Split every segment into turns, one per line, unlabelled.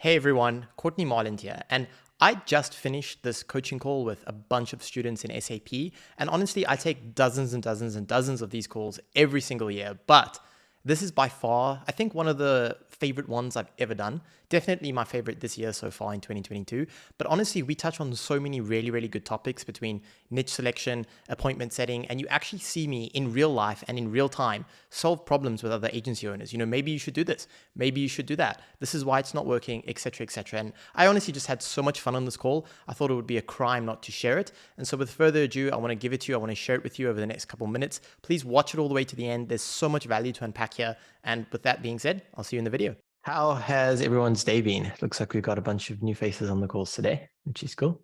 Hey everyone, Courtne Marland here, and I just finished this coaching call with a bunch of students in SAP, and honestly, I take dozens and dozens and dozens of these calls every single year, but this is by far, I think, one of the favorite ones I've ever done. Definitely my favorite this year so far in 2022. But honestly, we touch on so many really, really good topics between niche selection, appointment setting, and you actually see me in real life and in real time solve problems with other agency owners. Maybe you should do this, maybe you should do that. This is why it's not working, etc., etc. And I honestly just had so much fun on this call. I thought it would be a crime not to share it. And so with further ado, I want to give it to you. I want to share it with you over the next couple of minutes. Please watch it all the way to the end. There's so much value to unpack here. And with that being said, I'll see you in the video. How has everyone's day been? Looks like we've got a bunch of new faces on the calls today, which is cool.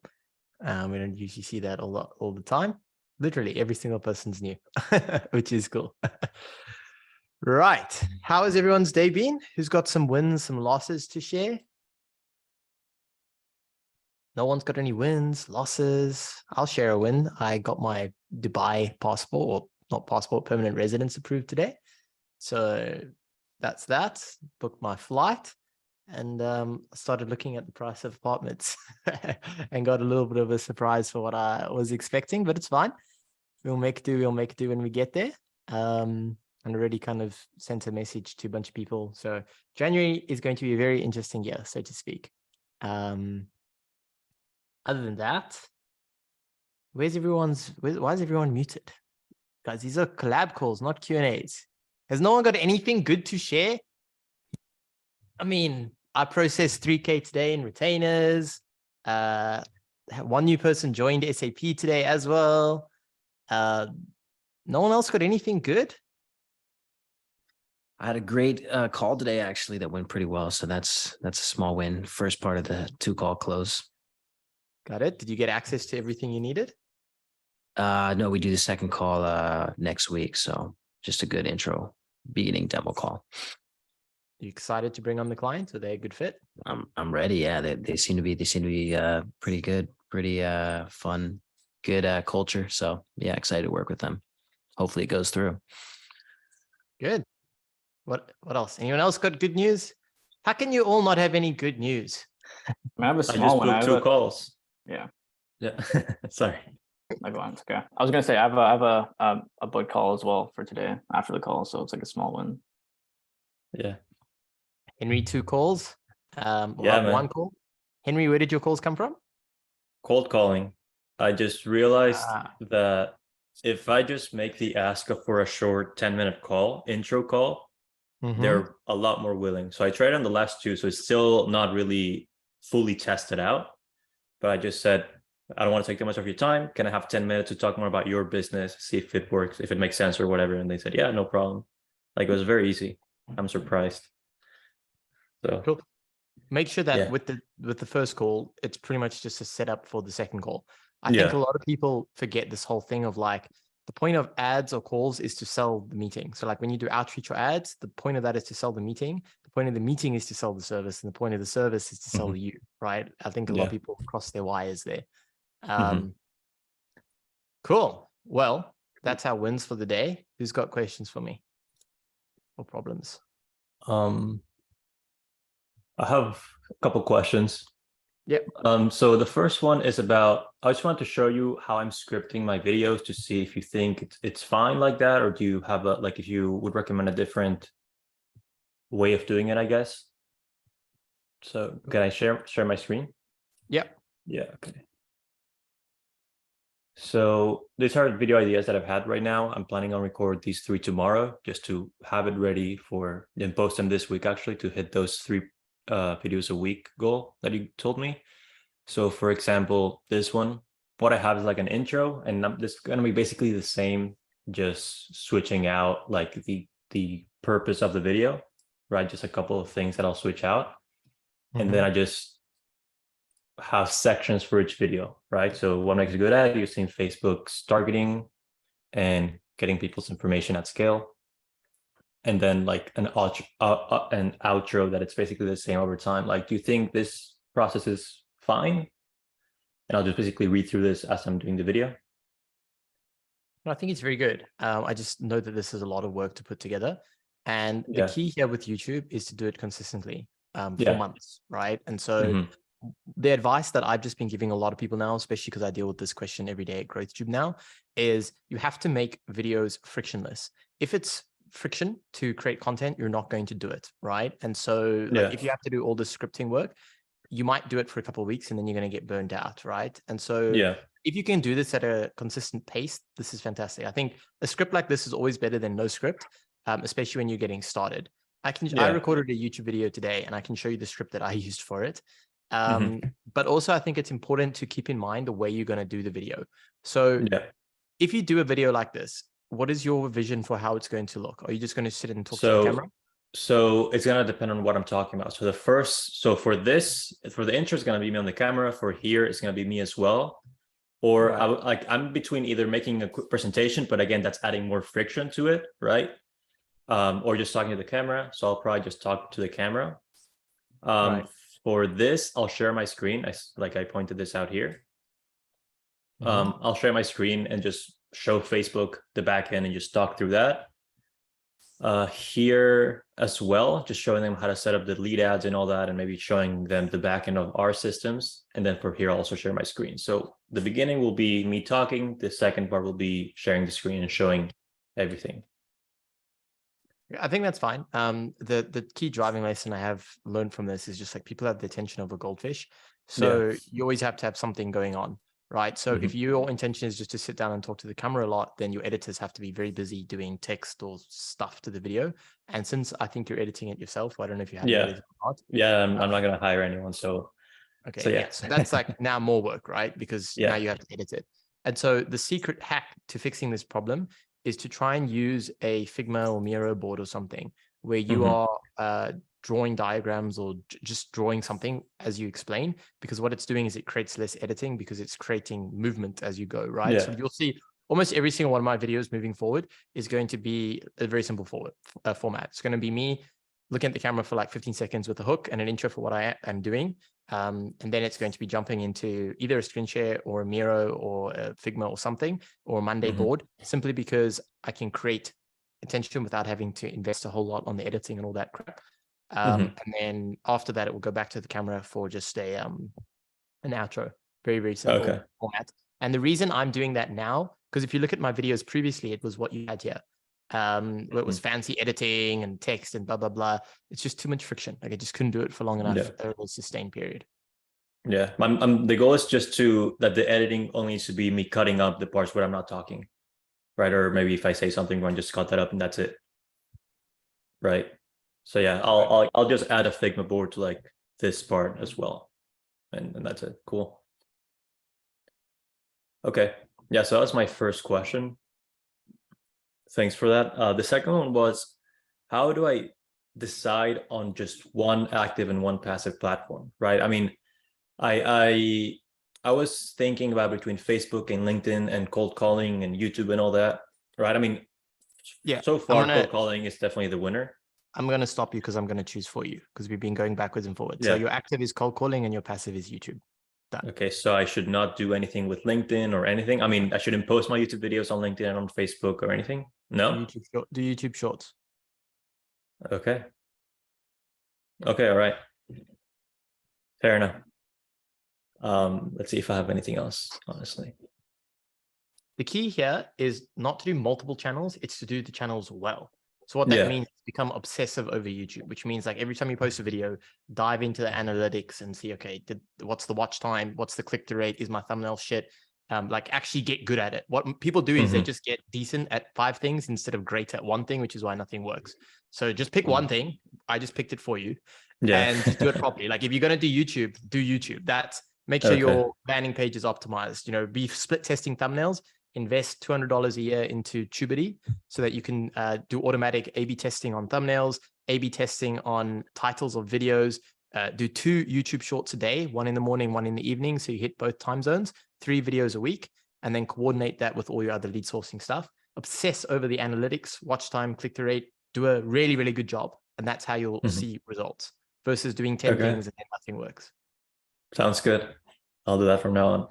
We don't usually see that all the time. Literally every single person's new, which is cool. Right. How has everyone's day been? Who's got some wins, some losses to share? No one's got any wins, losses. I'll share a win. I got my Dubai passport, or not passport, permanent residence approved today. So that's that. Booked my flight and started looking at the price of apartments and got a little bit of a surprise for what I was expecting, but it's fine. We'll make do when we get there. And already kind of sent a message to a bunch of people. So January is going to be a very interesting year, so to speak. Other than that, why is everyone muted? Guys, these are collab calls, not Q&As. Has no one got anything good to share? I mean, I processed 3K today in retainers. One new person joined SAP today as well. No one else got anything good?
I had a great call today, actually, that went pretty well. So that's a small win. First part of the 2-call close.
Got it. Did you get access to everything you needed?
No, we do the second call next week. So just a good intro, beginning demo call.
You excited to bring on the clients? Are they a good fit?
I'm ready. Yeah, they seem to be pretty good, pretty fun, good culture. So yeah, excited to work with them. Hopefully it goes through.
Good. What else? Anyone else got good news? How can you all not have any good news?
I have a small one.
I just booked 2 calls.
Yeah.
Sorry.
Everyone's okay. I was gonna say I have a book call as well for today after the call, so it's like a small one.
Yeah.
Henry, 2 calls.
Yeah, man.
1 call. Henry, where did your calls come from?
Cold calling. I just realized that if I just make the ask for a short 10-minute call, intro call, they're a lot more willing. So I tried on the last 2, so it's still not really fully tested out. But I just said, I don't want to take too much of your time. Can I have 10 minutes to talk more about your business, see if it works, if it makes sense or whatever? And they said, yeah, no problem. Like, it was very easy. I'm surprised. So
cool. Make sure that with the first call, it's pretty much just a setup for the second call. I think a lot of people forget this whole thing of like, the point of ads or calls is to sell the meeting. So like when you do outreach or ads, the point of that is to sell the meeting. The point of the meeting is to sell the service. And the point of the service is to sell you, right? I think a lot of people cross their wires there. Cool. Well, that's our wins for the day. Who's got questions for me or problems?
I have a couple questions.
Yep.
So the first one is about, I just want to show you how I'm scripting my videos to see if you think it's fine like that, or do you have if you would recommend a different way of doing it, I guess. So can I share my screen?
Yep.
Yeah, okay. So these are video ideas that I've had right now. I'm planning on record these 3 tomorrow just to have it ready for then post them this week, actually, to hit those 3 videos a week goal that you told me. So for example, this one, what I have is like an intro, and this is going to be basically the same, just switching out like the purpose of the video, right? Just a couple of things that I'll switch out. And then I just have sections for each video, right? So what makes a good ad, using Facebook's targeting and getting people's information at scale. And then like an outro that it's basically the same over time. Like, do you think this process is fine? And I'll just basically read through this as I'm doing the video.
I think it's very good. I just know that this is a lot of work to put together. And the key here with YouTube is to do it consistently. for months, right? And so the advice that I've just been giving a lot of people now, especially because I deal with this question every day at GrowthTube now, is you have to make videos frictionless. If it's friction to create content, you're not going to do it, right? And so like, if you have to do all this scripting work, you might do it for a couple of weeks and then you're going to get burned out, right? And so if you can do this at a consistent pace, this is fantastic. I think a script like this is always better than no script, especially when you're getting started. I recorded a YouTube video today and I can show you the script that I used for it. But also I think it's important to keep in mind the way you're going to do the video. So if you do a video like this, what is your vision for how it's going to look? Are you just going to sit and talk to the camera?
So it's going to depend on what I'm talking about. So for the intro, it's going to be me on the camera. For here, it's going to be me as well. Or I'm between either making a quick presentation, but again, that's adding more friction to it, right? Or just talking to the camera. So I'll probably just talk to the camera. For this, I'll share my screen. I pointed this out here. I'll share my screen and just show Facebook the back end and just talk through that. Here as well, just showing them how to set up the lead ads and all that, and maybe showing them the back end of our systems. And then for here, I'll also share my screen. So the beginning will be me talking. The second part will be sharing the screen and showing everything.
I think that's fine. The key driving lesson I have learned from this is just like people have the attention of a goldfish. So you always have to have something going on, right? So if your intention is just to sit down and talk to the camera a lot, then your editors have to be very busy doing text or stuff to the video. And since I think you're editing it yourself, I don't know if you have editors or not.
I'm not going to hire anyone. So
so that's like now more work, right? Because now you have to edit it. And so the secret hack to fixing this problem is to try and use a Figma or Miro board or something where you are drawing diagrams or just drawing something as you explain, because what it's doing is it creates less editing because it's creating movement as you go, right? So you'll see almost every single one of my videos moving forward is going to be a very simple format. It's going to be me looking at the camera for like 15 seconds with a hook and an intro for what I am doing. And then it's going to be jumping into either a screen share or a Miro or a Figma or something, or a Monday board, simply because I can create attention without having to invest a whole lot on the editing and all that crap. And then after that, it will go back to the camera for just an outro. Very, very simple format. And the reason I'm doing that now, because if you look at my videos previously, it was what you had here. Where it was fancy editing and text and blah, blah, blah. It's just too much friction. Like I just couldn't do it for long enough over a sustained period.
Yeah. The goal is just that the editing only needs to be me cutting up the parts where I'm not talking, right? Or maybe if I say something wrong, just cut that up and that's it. Right. So yeah, I'll just add a Figma board to like this part as well. And that's it. Cool. Okay. Yeah. So that's my first question. Thanks for that. The second one was, how do I decide on just one active and one passive platform, right? I mean, I was thinking about between Facebook and LinkedIn and cold calling and YouTube and all that, right? I mean, so far cold calling is definitely the winner.
I'm going to stop you because I'm going to choose for you because we've been going backwards and forwards. So your active is cold calling and your passive is YouTube. Done.
Okay, so I should not do anything with LinkedIn or anything. I mean, I shouldn't post my YouTube videos on LinkedIn and on Facebook or anything. No.
Do YouTube Shorts.
Okay. Okay. All right. Fair enough. Let's see if I have anything else. Honestly,
the key here is not to do multiple channels. It's to do the channels well. So what that means is become obsessive over YouTube, which means like every time you post a video, dive into the analytics and see, okay, what's the watch time? What's the click-through rate? Is my thumbnail shit? Like actually get good at it. What people do is they just get decent at 5 things instead of great at one thing, which is why nothing works. So just pick one thing. I just picked it for you and just do it properly. Like if you're going to do YouTube, do YouTube. Make sure your landing page is optimized, be split testing thumbnails. Invest $200 a year into Tubity so that you can do automatic A/B testing on thumbnails, A/B testing on titles of videos, do 2 YouTube shorts a day, 1 in the morning, 1 in the evening. So you hit both time zones, 3 videos a week, and then coordinate that with all your other lead sourcing stuff. Obsess over the analytics, watch time, click-through rate, do a really, really good job. And that's how you'll see results versus doing 10 things and then nothing works.
Sounds good. I'll do that from now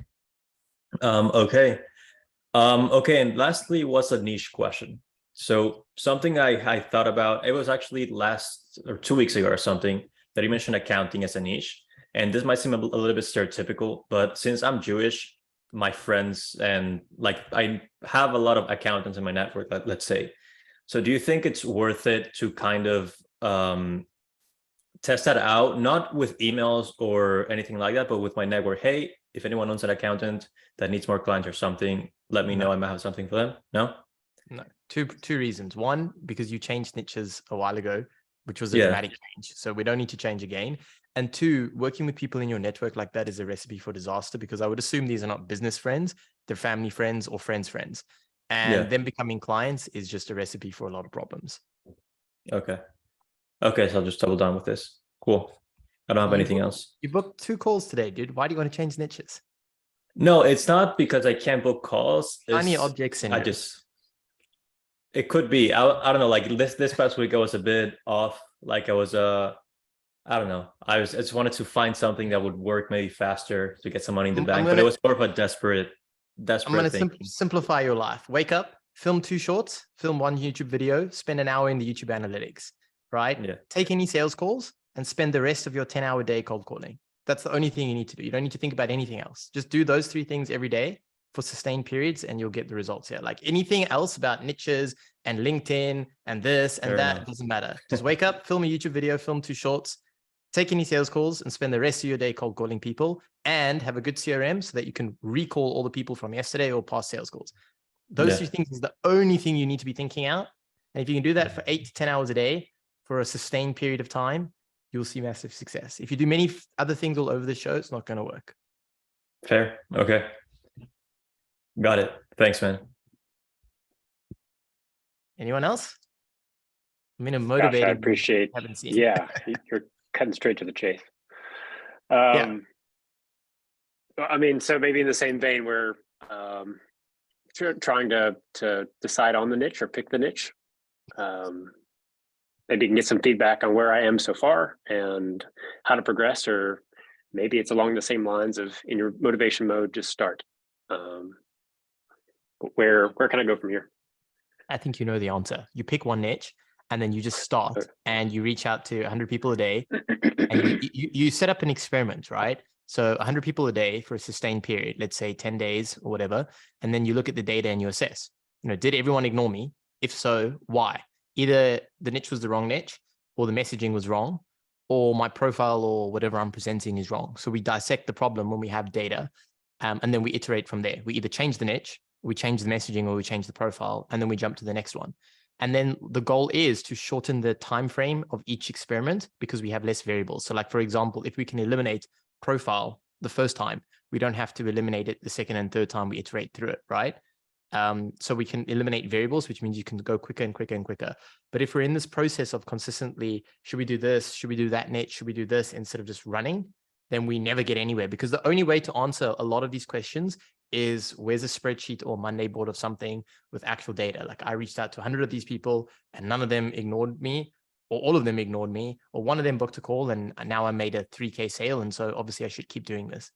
on. Okay. And lastly, what's a niche question? So something I thought about, it was actually 2 weeks ago or something. that you mentioned accounting as a niche. And this might seem a little bit stereotypical, but since I'm Jewish, my friends and like I have a lot of accountants in my network, let's say. So do you think it's worth it to kind of test that out, not with emails or anything like that, but with my network? Hey, if anyone owns an accountant that needs more clients or something, let me know. I might have something for them. No?
No. Two reasons. One, because you changed niches a while ago, which was a
Yeah.
dramatic change. So we don't need to change again. And two, working with people in your network like that is a recipe for disaster, because I would assume these are not business friends, they're family friends or friends. And them becoming clients is just a recipe for a lot of problems.
Okay. Okay, so I'll just double down with this. Cool. I don't have anything else.
You booked 2 calls today, dude. Why do you want to change niches?
No, it's not because I can't book calls.
Shiny object syndrome.
It could be. I don't know. Like this past week, I was a bit off. Like I was I don't know. I just wanted to find something that would work maybe faster to get some money in the bank. But it was more of a desperate
I'm going
thing.
to simplify your life. Wake up, film 2 shorts, film 1 YouTube video, spend an hour in the YouTube analytics, right?
Yeah.
Take any sales calls and spend the rest of your 10-hour day cold calling. That's the only thing you need to do. You don't need to think about anything else. Just do those 3 things every day for sustained periods and you'll get the results here. Like anything else about niches and LinkedIn and this and that doesn't matter. Just wake up, film a YouTube video, film 2 shorts, take any sales calls and spend the rest of your day cold calling people and have a good CRM so that you can recall all the people from yesterday or past sales calls. Those 2 things is the only thing you need to be thinking out. And if you can do that for 8 to 10 hours a day for a sustained period of time, you'll see massive success. If you do many other things all over the show, it's not going to work.
Fair. Okay. Got it. Thanks, man.
Anyone else? I'm in a motivated.
I appreciate. Yeah, you're cutting straight to the chase. I mean, so maybe in the same vein, we're trying to decide on the niche or pick the niche. Maybe you can get some feedback on where I am so far and how to progress, or maybe it's along the same lines of in your motivation mode, just start. Where can I go from here?
I think you know the answer. You pick one niche and then you just start and you reach out to 100 people a day and you set up an experiment, right? So 100 people a day for a sustained period, let's say 10 days or whatever. And then you look at the data and you assess, did everyone ignore me? If so, why? Either the niche was the wrong niche or the messaging was wrong or my profile or whatever I'm presenting is wrong. So we dissect the problem when we have data and then we iterate from there. We either change the niche, we change the messaging, or we change the profile, and then we jump to the next one. And then the goal is to shorten the time frame of each experiment because we have less variables. So like, for example, if we can eliminate profile the first time, we don't have to eliminate it the second and third time we iterate through it, right? So we can eliminate variables, which means you can go quicker and quicker and quicker. But if we're in this process of consistently, should we do this? Should we do that niche? Should we do this? Instead of just running, then we never get anywhere, because the only way to answer a lot of these questions is where's a spreadsheet or Monday board of something with actual data. Like I reached out to 100 of these people and none of them ignored me, or all of them ignored me, or one of them booked a call and now I made a 3K sale. And so obviously I should keep doing this.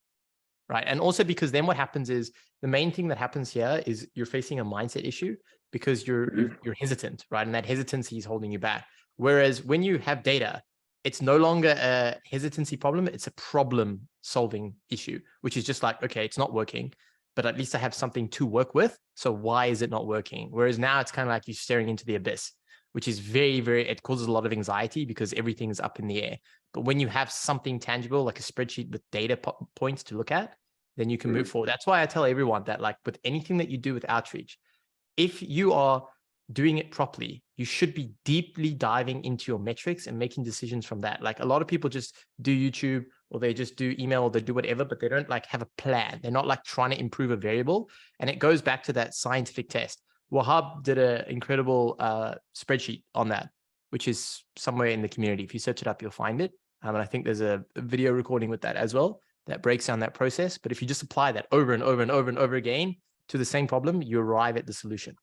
Right. And also because then what happens is the main thing that happens here is you're facing a mindset issue because you're hesitant, right? And that hesitancy is holding you back. Whereas when you have data, it's no longer a hesitancy problem. It's a problem solving issue, which is just like, okay, it's not working, but at least I have something to work with. So why is it not working? Whereas now it's kind of like you're staring into the abyss, which is it causes a lot of anxiety because everything's up in the air. But when you have something tangible, like a spreadsheet with data points to look at, then you can move forward. That's why I tell everyone that like with anything that you do with outreach, if you are doing it properly, you should be deeply diving into your metrics and making decisions from that. Like a lot of people just do YouTube or they just do email or they do whatever, but they don't like have a plan. They're not like trying to improve a variable. And it goes back to that scientific test. Wahab did an incredible spreadsheet on that, which is somewhere in the community. If you search it up, you'll find it. And I think there's a video recording with that as well that breaks down that process. But if you just apply that over and over and over and over again to the same problem, you arrive at the solution,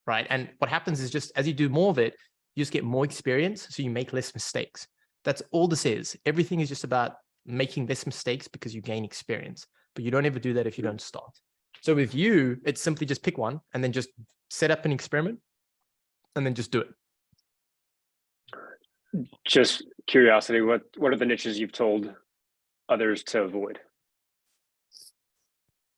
right? And what happens is just as you do more of it, you just get more experience, so you make less mistakes. That's all this is. Everything is just about making less mistakes because you gain experience, but you don't ever do that if you don't start. So with you, it's simply just pick one and then just set up an experiment and then just do it.
Just curiosity, what are the niches you've told others to avoid?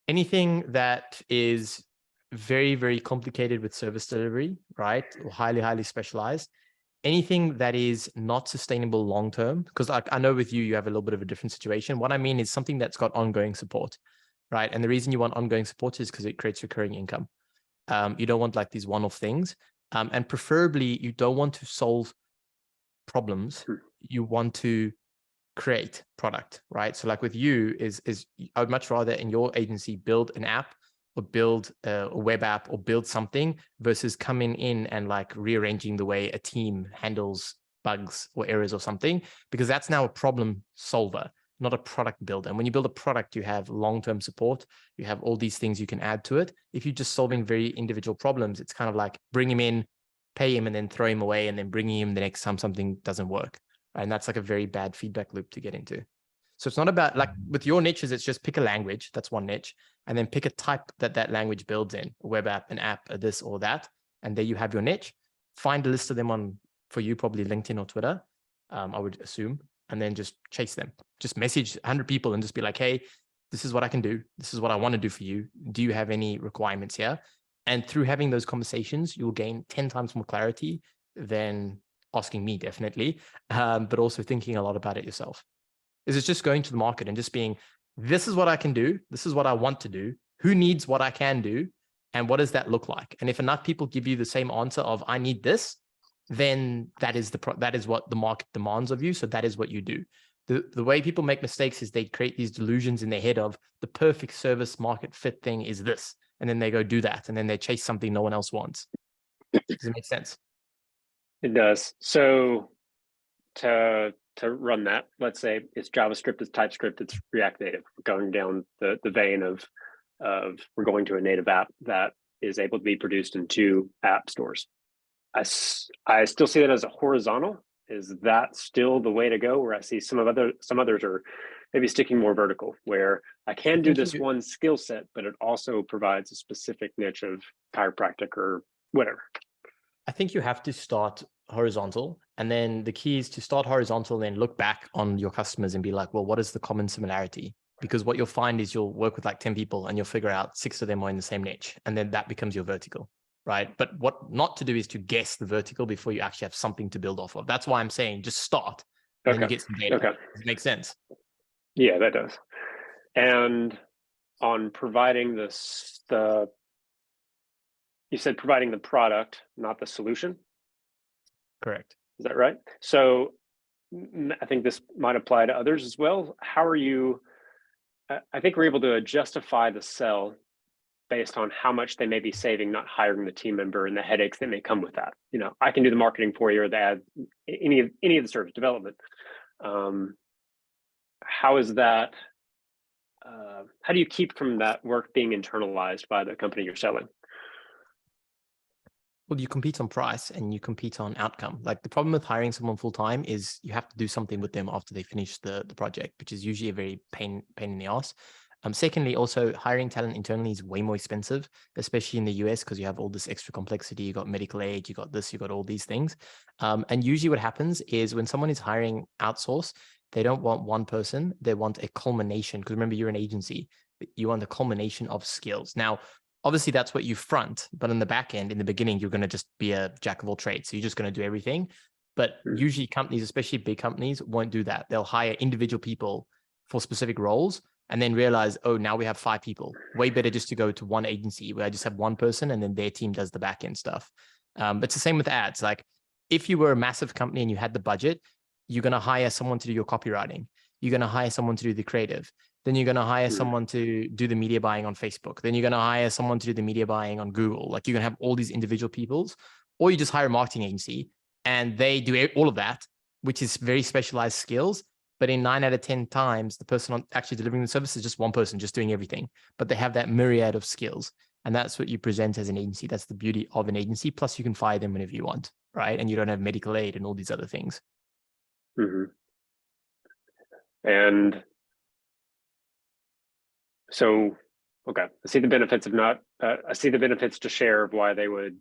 Anything that is very, very complicated with service delivery, right? Or highly, highly specialized. Anything that is not sustainable long term, because I know with you have a little bit of a different situation. What I mean is something that's got ongoing support, right? And the reason you want ongoing support is because it creates recurring income. You don't want like these one-off things, and preferably you don't want to solve problems. You want to create product, right? So like with you is I would much rather in your agency build an app or build a web app or build something versus coming in and like rearranging the way a team handles bugs or errors or something, because that's now a problem solver, not a product builder. And when you build a product, you have long-term support, you have all these things you can add to it. If you're just solving very individual problems, it's kind of like bring him in, pay him, and then throw him away, and then bringing him the next time something doesn't work. And that's like a very bad feedback loop to get into. So it's not about like with your niches, it's just pick a language. That's one niche. And then pick a type that language builds in, a web app, an app, a this or that. And there you have your niche. Find a list of them on, for you, probably LinkedIn or Twitter, I would assume. And then just chase them. Just message 100 people and just be like, hey, this is what I can do. This is what I want to do for you. Do you have any requirements here? And through having those conversations, you'll gain 10 times more clarity than asking me, definitely, but also thinking a lot about it yourself. Is it's just going to the market and just being, this is what I can do. This is what I want to do. Who needs what I can do? And what does that look like? And if enough people give you the same answer of, I need this, then that is what the market demands of you. So that is what you do. The way people make mistakes is they create these delusions in their head of the perfect service market fit thing is this. And then they go do that. And then they chase something no one else wants. Does it make sense?
It does. So to run that, let's say it's JavaScript, it's TypeScript, it's React Native, going down the vein of we're going to a native app that is able to be produced in 2 app stores. I still see that as a horizontal. Is that still the way to go? Where I see some others are maybe sticking more vertical, where I can do this one skill set, but it also provides a specific niche of chiropractic or whatever.
I think you have to start horizontal. And then the key is to start horizontal and then look back on your customers and be like, well, what is the common similarity? Because what you'll find is you'll work with like 10 people and you'll figure out 6 of them are in the same niche. And then that becomes your vertical, right? But what not to do is to guess the vertical before you actually have something to build off of. That's why I'm saying just start and then you get some data.
Okay.
Does it make sense?
Yeah, that does. And on providing you said providing the product, not the solution.
Correct.
Is that right? So I think this might apply to others as well. How are you, I think we're able to justify the sell based on how much they may be saving, not hiring the team member and the headaches that may come with that. You know, I can do the marketing for you or the ad, any of the service development. How is that? How do you keep from that work being internalized by the company you're selling?
Well, you compete on price and you compete on outcome. Like the problem with hiring someone full time is you have to do something with them after they finish the project, which is usually a very pain in the ass. Secondly, also hiring talent internally is way more expensive, especially in the US, because you have all this extra complexity. You got medical aid, you got this, you got all these things. And usually what happens is when someone is hiring outsource, they don't want one person, they want a culmination. Because remember, you're an agency, you want the culmination of skills. Now, obviously that's what you front, but in the back end, in the beginning, you're going to just be a jack of all trades. So you're just going to do everything. But usually companies, especially big companies, won't do that. They'll hire individual people for specific roles and then realize, oh, now we have 5 people. Way better just to go to one agency where I just have one person and then their team does the back end stuff. But it's the same with ads. Like if you were a massive company and you had the budget, you're going to hire someone to do your copywriting. You're going to hire someone to do the creative. Then you're going to hire someone to do the media buying on Facebook. Then you're going to hire someone to do the media buying on Google. Like you're going to have all these individual peoples, or you just hire a marketing agency and they do all of that, which is very specialized skills. But in 9 out of 10 times, the person actually delivering the service is just one person just doing everything, but they have that myriad of skills. And that's what you present as an agency. That's the beauty of an agency. Plus you can fire them whenever you want, right? And you don't have medical aid and all these other things.
And so, okay, I see the benefits of not. I see the benefits to share of why they would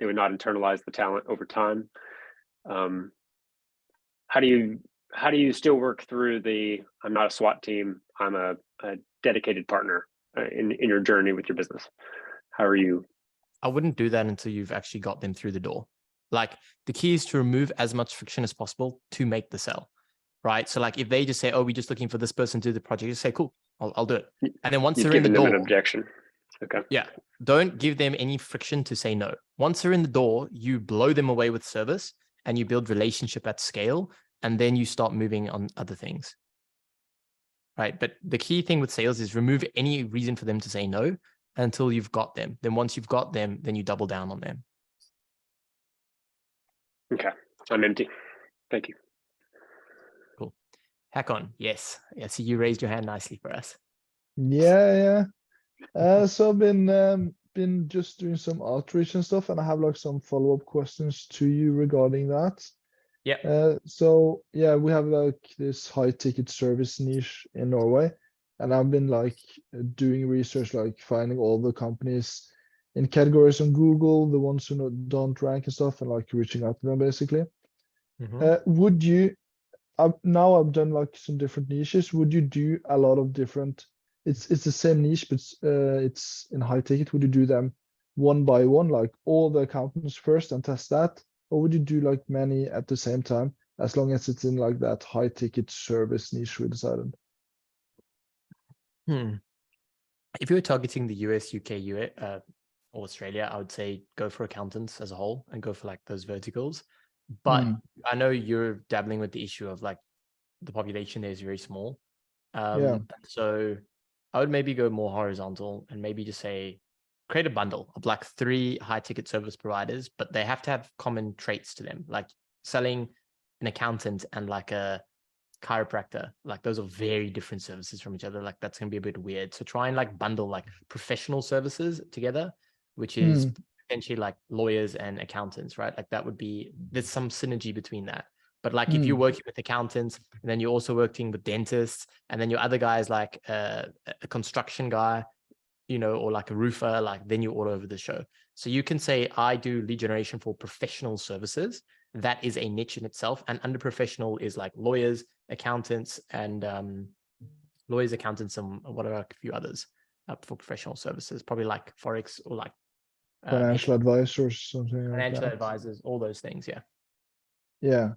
not internalize the talent over time. how do you still work through I'm not a SWAT team, I'm a dedicated partner in your journey with your business? How are you?
I wouldn't do that until you've actually got them through the door. Like, the key is to remove as much friction as possible to make the sell, right? So like if they just say, oh, we're just looking for this person to do the project, just say, cool, I'll do it. And then once
You've
they're in the
given them
door,
an objection. Okay.
yeah, don't give them any friction to say no. Once they're in the door, you blow them away with service and you build relationship at scale, and then you start moving on other things. Right. But the key thing with sales is remove any reason for them to say no until you've got them. Then once you've got them, then you double down on them.
Okay. I'm empty. Thank you.
Cool. Hakon, yes. Yeah, so you raised your hand nicely for us.
Yeah. So I've been just doing some outreach and stuff, and I have like some follow-up questions to you regarding that.
Yeah.
So yeah, we have like this high ticket service niche in Norway, and I've been like doing research, like finding all the companies in categories on Google, the ones who don't rank and stuff, and like reaching out to them basically. Would you, now I've done like some different niches, would you do a lot of different, it's the same niche, but it's in high ticket, would you do them one by one, like all the accountants first and test that? Or would you do like many at the same time, as long as it's in like that high ticket service niche we decided?
If you were targeting the US, UK, or Australia, I would say go for accountants as a whole and go for like those verticals. But I know you're dabbling with the issue of like the population there is very small. So I would maybe go more horizontal and maybe just say, create a bundle of like 3 high ticket service providers, but they have to have common traits to them, like selling an accountant and like a chiropractor. Like those are very different services from each other. Like that's going to be a bit weird. So try and like bundle like professional services together, which is potentially like lawyers and accountants, right? Like that would be, there's some synergy between that. But like if you're working with accountants and then you're also working with dentists, and then your other guy is like a construction guy, you know, or like a roofer, like then you're all over the show. So you can say, I do lead generation for professional services. That is a niche in itself. And under professional is like lawyers, accountants, and lawyers, accountants, and what are a few others for professional services, probably like Forex or like
financial advisors, something like
financial
that.
advisors, all those things.
Yeah,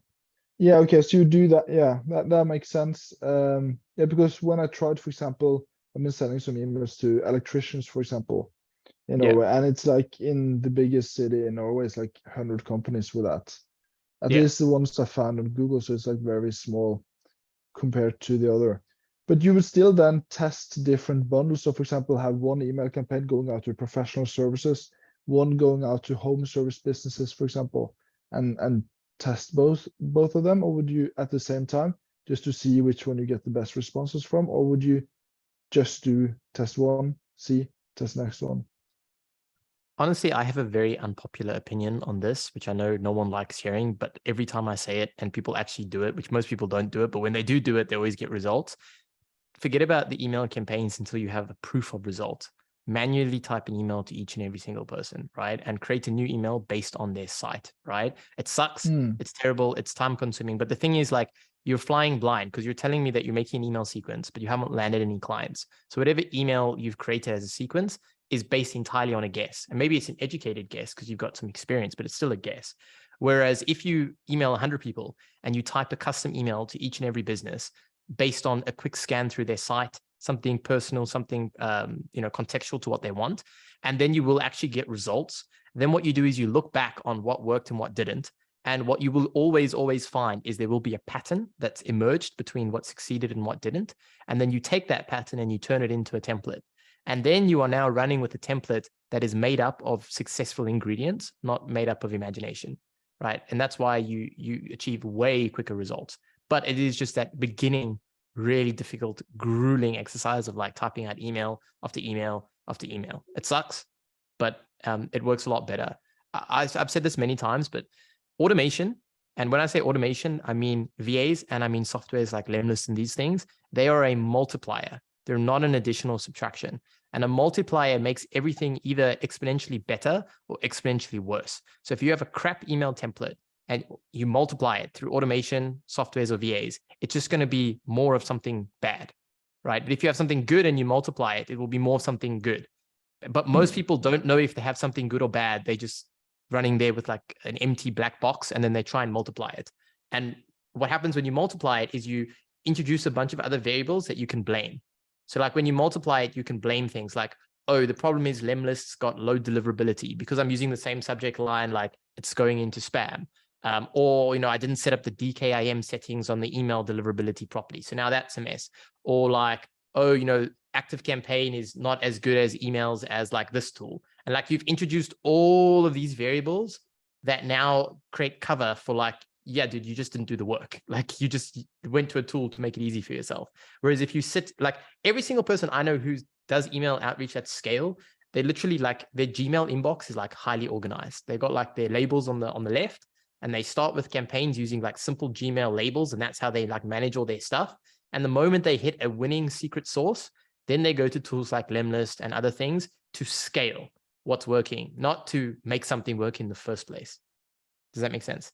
okay, so you do that. Yeah, that makes sense. Yeah, because when I tried, for example, I've been sending some emails to electricians, for example, in Norway, and it's like in the biggest city in Norway, it's like 100 companies with that. At least the ones I found on Google, so it's like very small compared to the other. But you would still then test different bundles. So for example, have one email campaign going out to professional services, one going out to home service businesses, for example, and test both of them? Or would you at the same time, just to see which one you get the best responses from? Or would you just do test one, see, test next one?
Honestly, I have a very unpopular opinion on this, which I know no one likes hearing, but every time I say it and people actually do it, which most people don't do it, but when they do it, they always get results. Forget about the email campaigns until you have a proof of result. Manually type an email to each and every single person, right? And create a new email based on their site, right? It sucks. It's terrible. It's time consuming. But the thing is, like, you're flying blind because you're telling me that you're making an email sequence, but you haven't landed any clients. So whatever email you've created as a sequence is based entirely on a guess. And maybe it's an educated guess because you've got some experience, but it's still a guess. Whereas if you email 100 people and you type a custom email to each and every business based on a quick scan through their site, something personal, something contextual to what they want, and then you will actually get results. Then what you do is you look back on what worked and what didn't. And what you will always find is there will be a pattern that's emerged between what succeeded and what didn't. And then you take that pattern and you turn it into a template. And then you are now running with a template that is made up of successful ingredients, not made up of imagination, right? And that's why you achieve way quicker results. But it is just that beginning, really difficult, grueling exercise of like typing out email after email after email. It sucks, but it works a lot better. I've said this many times, but automation, and when I say automation, I mean VAs and I mean softwares like Lemlist and these things, they are a multiplier. They're not an additional subtraction. And a multiplier makes everything either exponentially better or exponentially worse. So if you have a crap email template and you multiply it through automation, softwares, or VAs, it's just going to be more of something bad, right? But if you have something good and you multiply it, it will be more of something good. But most people don't know if they have something good or bad. They just running there with like an empty black box, and then they try and multiply it. And what happens when you multiply it is you introduce a bunch of other variables that you can blame. So like when you multiply it, you can blame things like, oh, the problem is lemlist's got low deliverability because I'm using the same subject line, like it's going into spam. Or, you know, I didn't set up the DKIM settings on the email deliverability properly. So now that's a mess. Or like, oh, you know, ActiveCampaign is not as good as emails as like this tool. And like you've introduced all of these variables that now create cover for like, yeah, dude, you just didn't do the work. Like you just went to a tool to make it easy for yourself. Whereas if you sit, like every single person I know who does email outreach at scale, they literally like their Gmail inbox is like highly organized. They've got like their labels on the left, and they start with campaigns using like simple Gmail labels, and that's how they like manage all their stuff. And the moment they hit a winning secret sauce, then they go to tools like Lemlist and other things to scale what's working, not to make something work in the first place. Does that make sense?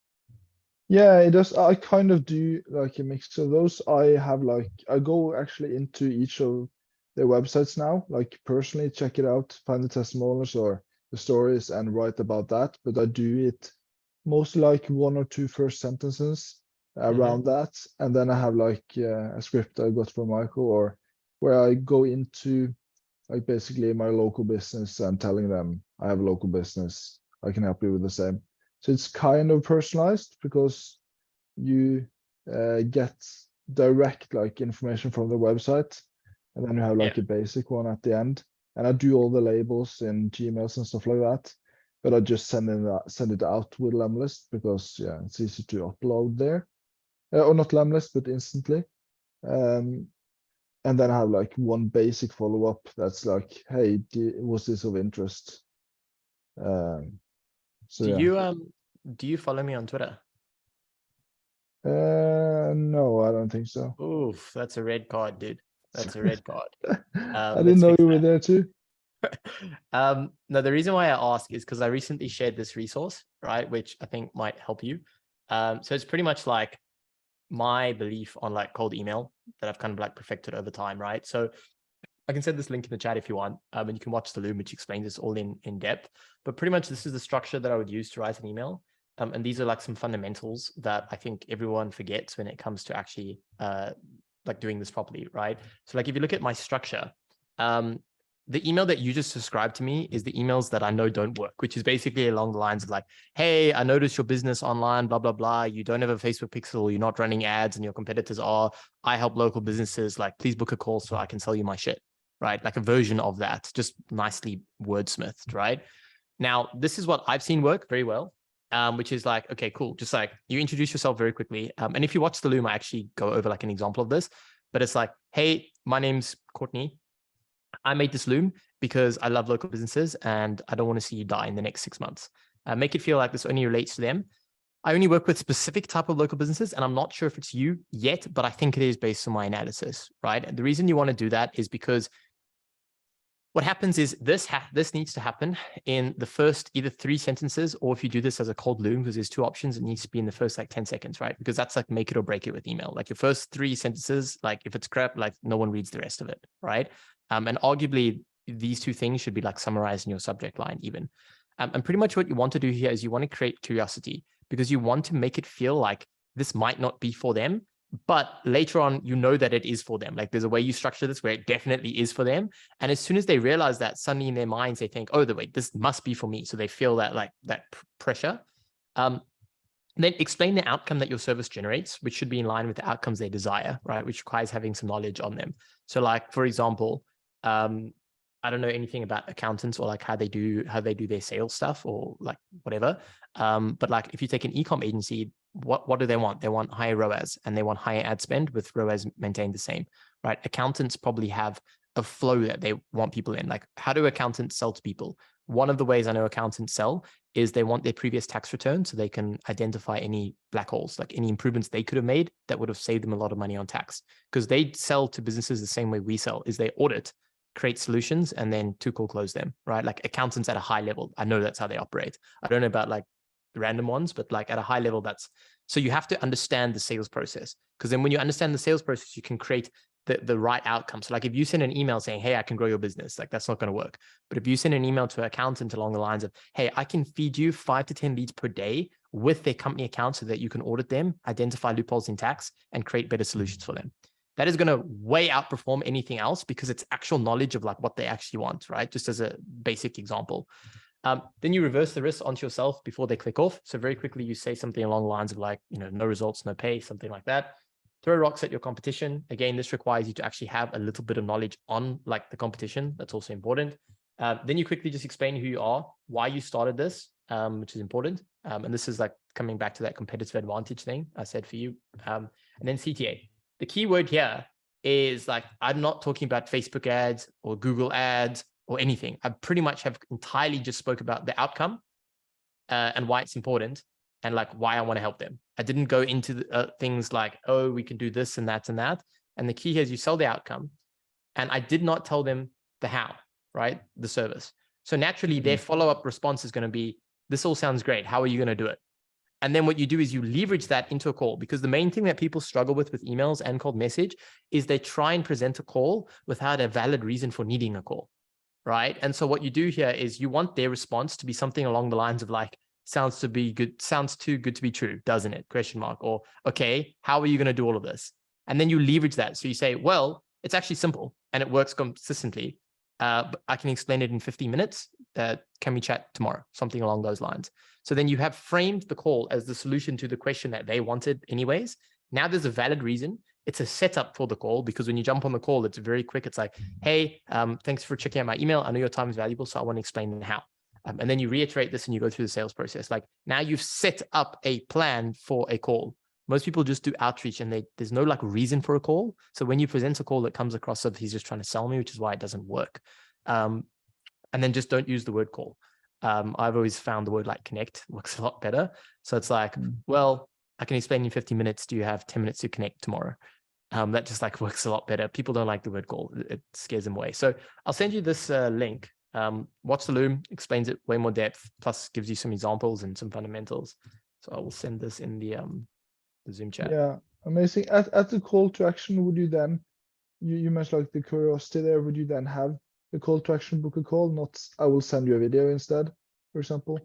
Yeah, it does. I kind of do like a mix of those. I go actually into each of their websites now, like personally check it out, find the testimonials or the stories and write about that. But I do it mostly like 1 or 2 first sentences around that. And then I have like a script I got from Michael, or where I go into like basically my local business and telling them I have a local business, I can help you with the same. So it's kind of personalized because you get direct like information from the website, and then you have like a basic one at the end. And I do all the labels in Gmails and stuff like that, but I just send it out with Lemlist because yeah, it's easy to upload there, or not Lemlist, but instantly. And then I have like one basic follow-up that's like, hey, was this of interest? So
do you follow me on Twitter?
No, I don't think so.
Oof, that's a red card, dude. That's a red card.
I didn't know you were there too.
No, the reason why I ask is because I recently shared this resource, right, which I think might help you. So it's pretty much like my belief on like cold email that I've kind of like perfected over time, right? So I can send this link in the chat if you want, and you can watch the Loom, which explains this all in depth. But pretty much this is the structure that I would use to write an email. And these are like some fundamentals that I think everyone forgets when it comes to actually like doing this properly, right? So like if you look at my structure, the email that you just described to me is the emails that I know don't work, which is basically along the lines of like, hey, I noticed your business online, blah, blah, blah. You don't have a Facebook pixel, you're not running ads and your competitors are. I help local businesses, like please book a call so I can sell you my shit, right? Like a version of that, just nicely wordsmithed, right? Now, this is what I've seen work very well, which is like, okay, cool. Just like you introduce yourself very quickly. And if you watch the Loom, I actually go over like an example of this, but it's like, hey, my name's Courtne. I made this Loom because I love local businesses and I don't want to see you die in the next 6 months. Make it feel like this only relates to them. I only work with specific type of local businesses, and I'm not sure if it's you yet, but I think it is based on my analysis, right? And the reason you want to do that is because what happens is this needs to happen in the first either 3 sentences, or if you do this as a cold Loom, because there's 2 options, it needs to be in the first like 10 seconds, right? Because that's like make it or break it with email. Like your first 3 sentences, like if it's crap, like no one reads the rest of it, right? And arguably these 2 things should be like summarized in your subject line even. And pretty much what you want to do here is you want to create curiosity, because you want to make it feel like this might not be for them, but later on, you know that it is for them. Like there's a way you structure this where it definitely is for them. And as soon as they realize that, suddenly in their minds, they think, oh, wait, this must be for me. So they feel that like that pressure. Then explain the outcome that your service generates, which should be in line with the outcomes they desire, right? Which requires having some knowledge on them. So like, for example, I don't know anything about accountants or like how they do their sales stuff or like whatever. But like if you take an e-com agency, what do they want? They want higher ROAS and they want higher ad spend with ROAS maintained the same, right? Accountants probably have a flow that they want people in. Like how do accountants sell to people? One of the ways I know accountants sell is they want their previous tax return so they can identify any black holes, like any improvements they could have made that would have saved them a lot of money on tax. Because they sell to businesses the same way we sell, is they audit, create solutions, and then to call close them, right? Like accountants at a high level. I know that's how they operate. I don't know about like random ones, but like at a high level, that's, so you have to understand the sales process, because then when you understand the sales process, you can create the right outcome. So like if you send an email saying, hey, I can grow your business, like that's not going to work. But if you send an email to an accountant along the lines of, hey, I can feed you 5 to 10 leads per day with their company account so that you can audit them, identify loopholes in tax, and create better solutions for them. That is going to way outperform anything else because it's actual knowledge of like what they actually want, right? Just as a basic example. Then you reverse the risk onto yourself before they click off. So very quickly, you say something along the lines of like, you know, no results, no pay, something like that. Throw rocks at your competition. Again, this requires you to actually have a little bit of knowledge on like the competition. That's also important. Then you quickly just explain who you are, why you started this, which is important. And this is like coming back to that competitive advantage thing I said for you. And then CTA. The key word here is like, I'm not talking about Facebook ads or Google ads or anything. I pretty much have entirely just spoke about the outcome and why it's important and like why I want to help them. I didn't go into the, things like, oh, we can do this and that and that. And the key here is you sell the outcome. And I did not tell them the how, right? The service. So naturally their follow-up response is going to be, this all sounds great. How are you going to do it? And then what you do is you leverage that into a call, because the main thing that people struggle with emails and cold message is they try and present a call without a valid reason for needing a call, right? And so what you do here is you want their response to be something along the lines of like, sounds too good to be true, doesn't it? Question mark. Or, okay, how are you going to do all of this? And then you leverage that. So you say, well, it's actually simple and it works consistently. But I can explain it in 15 minutes. Can we chat tomorrow? Something along those lines. So then you have framed the call as the solution to the question that they wanted anyways. Now there's a valid reason. It's a setup for the call, because when you jump on the call, it's very quick. It's like, hey, thanks for checking out my email. I know your time is valuable, so I want to explain how. And then you reiterate this and you go through the sales process. Like now you've set up a plan for a call. Most people just do outreach and there's no like reason for a call. So when you present a call, it comes across as he's just trying to sell me, which is why it doesn't work. And then just don't use the word call. I've always found the word like connect works a lot better. So it's like, well, I can explain in 15 minutes. Do you have 10 minutes to connect tomorrow? That just like works a lot better. People don't like the word call. It scares them away. So I'll send you this link. Watch the Loom, explains it way more depth, plus gives you some examples and some fundamentals. So I will send this in the Zoom chat.
Yeah, amazing. At the call to action, would you then, you mentioned like the curiosity there, would you then have the call to action book a call, not I will send you a video instead, for example?